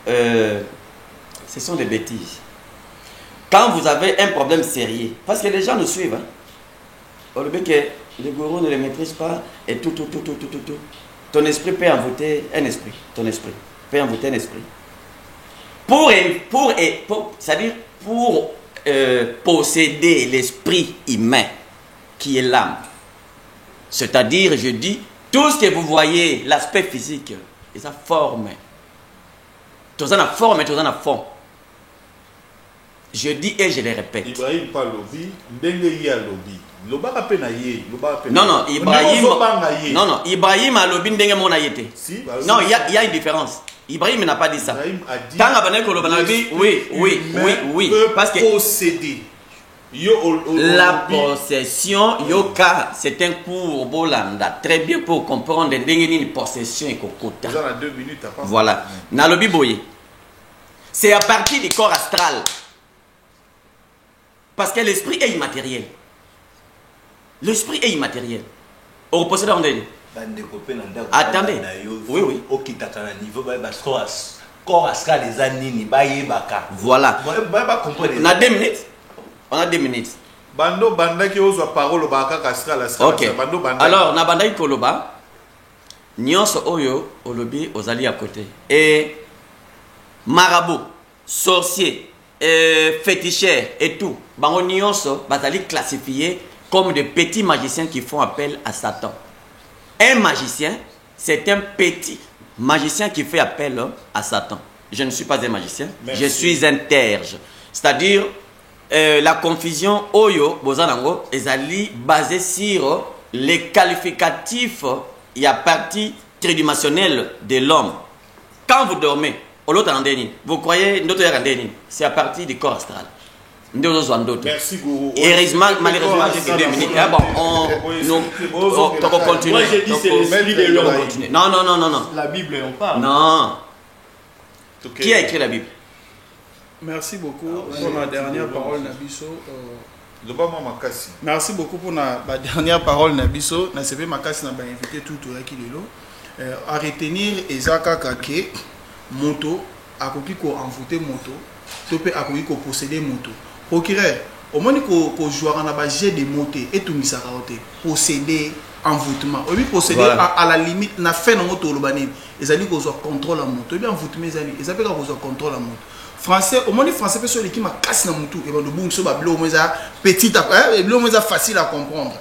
Speaker 9: Ce sont des bêtises. Quand vous avez un problème sérieux, parce que les gens nous suivent, hein, au lieu que les gourous ne les maîtrisent pas, et tout. Ton esprit peut envoûter un esprit. Ton esprit peut envoûter un esprit. C'est-à-dire pour posséder l'esprit humain, qui est l'âme. C'est-à-dire, je dis, tout ce que vous voyez, l'aspect physique, et sa forme. Tout ça a forme et tout ça a fond. Je dis et je le répète.
Speaker 6: Ibrahim pas lobby, ndenge ya lobby.
Speaker 9: Non, Ibrahim a lobby ndenge mon ayete. Non, il y a une différence. Ibrahim n'a pas dit ça. Tant oui. Parce que
Speaker 6: posséder.
Speaker 9: La possession, yoka, c'est un cours bolanda. Très bien pour comprendre une possession et kokota. Voilà. Nalobi boye. C'est à partir du corps astral. Parce que l'esprit est immatériel. L'esprit est immatériel. Au possède en deni. Attendez. Oui. Voilà. On a 2 minutes. On a 2 minutes.
Speaker 6: Bando banda qui ose parole au baka astral.
Speaker 9: Ok. Alors, na banda koloba. Nyonso oyo olobi ozali à côté. Et marabout, sorcier, féticheur et tout. Bango nyonso bazali classifié comme des petits magiciens qui font appel à Satan. Un magicien, c'est un petit magicien qui fait appel à Satan. Je ne suis pas un magicien. Merci. Je suis un terge. C'est-à-dire la confusion oyo bozanango ezali basée sur les qualificatifs et la partie tridimensionnelle de l'homme. Quand vous dormez, vous croyez c'est à partir du corps astral.
Speaker 6: Merci Gourou.
Speaker 9: Heureusement, malheureusement, j'ai que 2 minutes. On continue.
Speaker 8: Moi j'ai dit c'est l'esprit de l'homme.
Speaker 9: Non.
Speaker 8: La Bible on parle.
Speaker 9: Non. Qui a écrit la Bible?
Speaker 1: Merci beaucoup pour la dernière parole, Nabiso. Merci beaucoup pour la dernière parole, Nabiso. Nasepe Makasi n'a pas invité tout qui lelo. À retenir Ezaka Kake, moto, à copier qu'on envoûter moto, topé à copier qu'on posséder moto. Procureur, au moins qu'on joue en abajet des motos et tout mis à côté. Posséder envoûtement. Au lieu posséder à la limite, n'a fait dans moto le banin. Ils ont dit qu'on contrôle la moto. Et bien envoûtement, ils ont dit qu'on contrôle la moto. Français, au moins les Français peuvent l'équipe ma casse dans moto. Et ben le boum sur ma bleu, mais ça petit à bleu, mais ça facile à comprendre.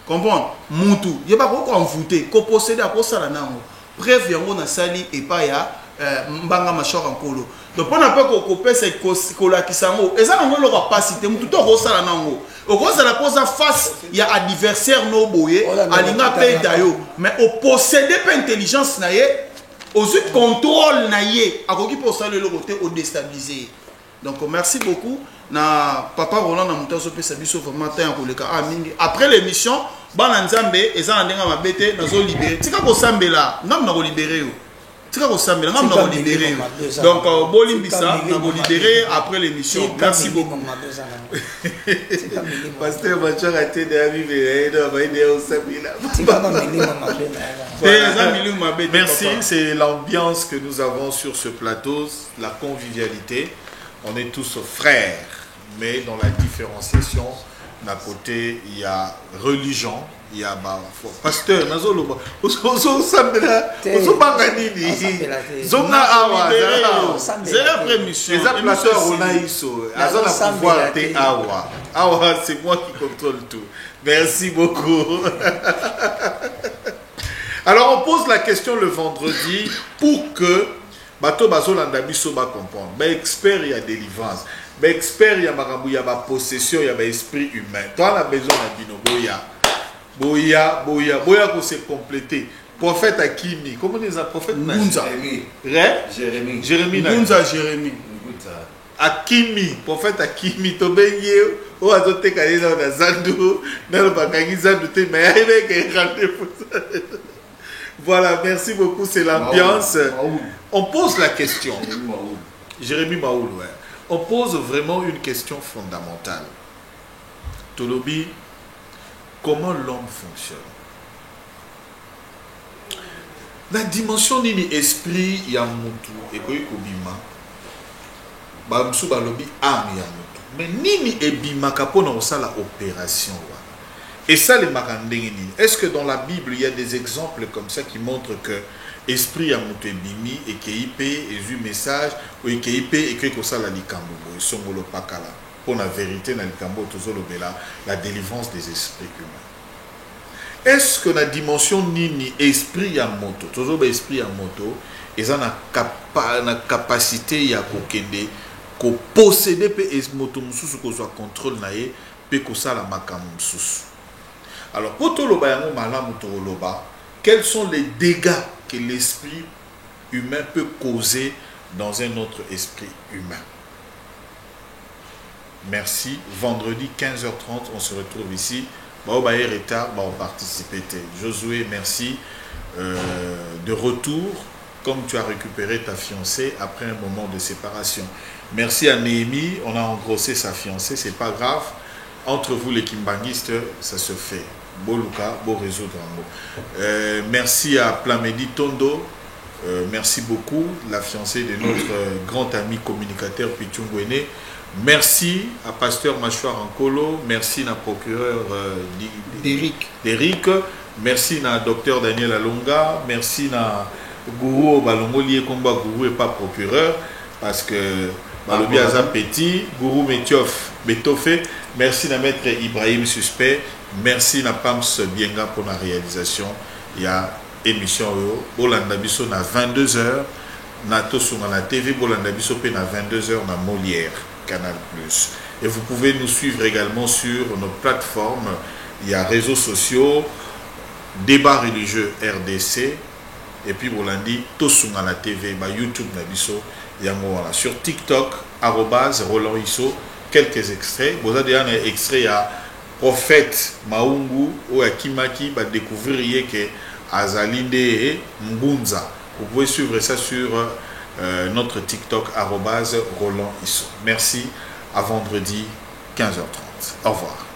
Speaker 1: Comprendre moto. Il y a pas beaucoup envoûté. Qu'on possède à cause ça là non. Bref, il y a un sali et pas ya mbanga machor en colo. Donc on n'a pas qu'on peut c'est cola qui s'en et ça on leur pas cité tout au ça là non. Au cause ça la pose en face, il y a adversaire no boye, alinga paye d'ailleurs, mais au posséder pas intelligence naie. Aux autres contrôle naïe à qui pour ça le côté au déstabiliser. Donc merci beaucoup na papa Roland na montazo pe sabiso vraiment temps ko leka après l'émission bananzambe eza ndenga mabete nazo libérer tika ko sambela ngam na ko libérer tika ko sambela ngam na ko libérer donc bolimbisa na ko libérer après l'émission. Merci beaucoup.
Speaker 6: Pasteur Machor a été de vivre et va aider au sambela. Merci, c'est l'ambiance que nous avons sur ce plateau, la convivialité. On est tous frères, mais dans la différenciation, d'un côté, il y a religion, il y a pasteur, c'est moi qui contrôle tout. Merci beaucoup. Alors on pose la question le vendredi pour que bato bazolanda biso ba comprendre. Ba expert il y a délivrance. Ba expert il y a makambo il y a ba possession, il y a ba esprit humain. Toi la maison na bino boya ko se compléter. Prophète Akimi, comment on dit ça prophète
Speaker 1: Ngunza.
Speaker 6: Jérémie.
Speaker 1: Ngunza Jérémie.
Speaker 6: Akimi, prophète Akimi to benye o azote kanisa na zandu na bakangi zandu te mais avec un rendez-vous. Voilà, merci beaucoup, c'est l'ambiance. On pose la question. Jérémie Maoul, ouais. On pose vraiment une question fondamentale. Tolobi, comment l'homme fonctionne? La dimension nini esprit ya mutu ekoyi kobima. Ba msu balobi âme ya mutu. Mais nini ebima kapona osala opération wa. Et ça, les marandengini. Est-ce que dans la Bible, il y a des exemples comme ça qui montrent que esprit a monté bimi et qu'il et eu message ou qu'il et que ça la likambo et son molo pakala pour la vérité dans likambo toujours le bela la délivrance des esprits humains. Est-ce que la dimension nini esprit a moto toujours esprit a moto et ça na capacité ya kokende ko posséder pe es moto mususu ko soit contrôle nae pe ko ça la makambo mususu. Alors, quels sont les dégâts que l'esprit humain peut causer dans un autre esprit humain? Merci. Vendredi 15h30, on se retrouve ici. On participer. Josué, merci. De retour, comme tu as récupéré ta fiancée après un moment de séparation. Merci à Néhémie, on a engrossé sa fiancée, c'est pas grave. Entre vous les kimbangistes, ça se fait. Boluka, beau réseau de merci à Plamedi Tondo. Merci beaucoup, la fiancée de notre grand ami communicateur Pichungwene. Merci à Pasteur Machouar Ankolo. Merci à procureur d'Eric. Merci à Docteur Daniel Alonga. Merci à Gourou Balongolier Komba Gourou et pas procureur. Parce que Balobi Aza Petit, Gourou Betofé. Merci à Maître Ibrahim Suspect. Merci à Pams Bienga pour la réalisation. Il y a émission Bolanda Bisso na 22h. Nato sur la TV Bolanda Bisso na 22h na Molière Canal+. Et vous pouvez nous suivre également sur nos plateformes. Il y a réseaux sociaux, débat religieux RDC. Et puis Bolandi Tosunga la TV, YouTube na Bisso. Sur TikTok, Roland Isso, quelques extraits. Vous avez un extrait à Prophète Maungu ou à Kimaki, va découvrir que Azalinde et Mbunza. Vous pouvez suivre ça sur notre TikTok @Roland Isso. Merci, à vendredi 15h30. Au revoir.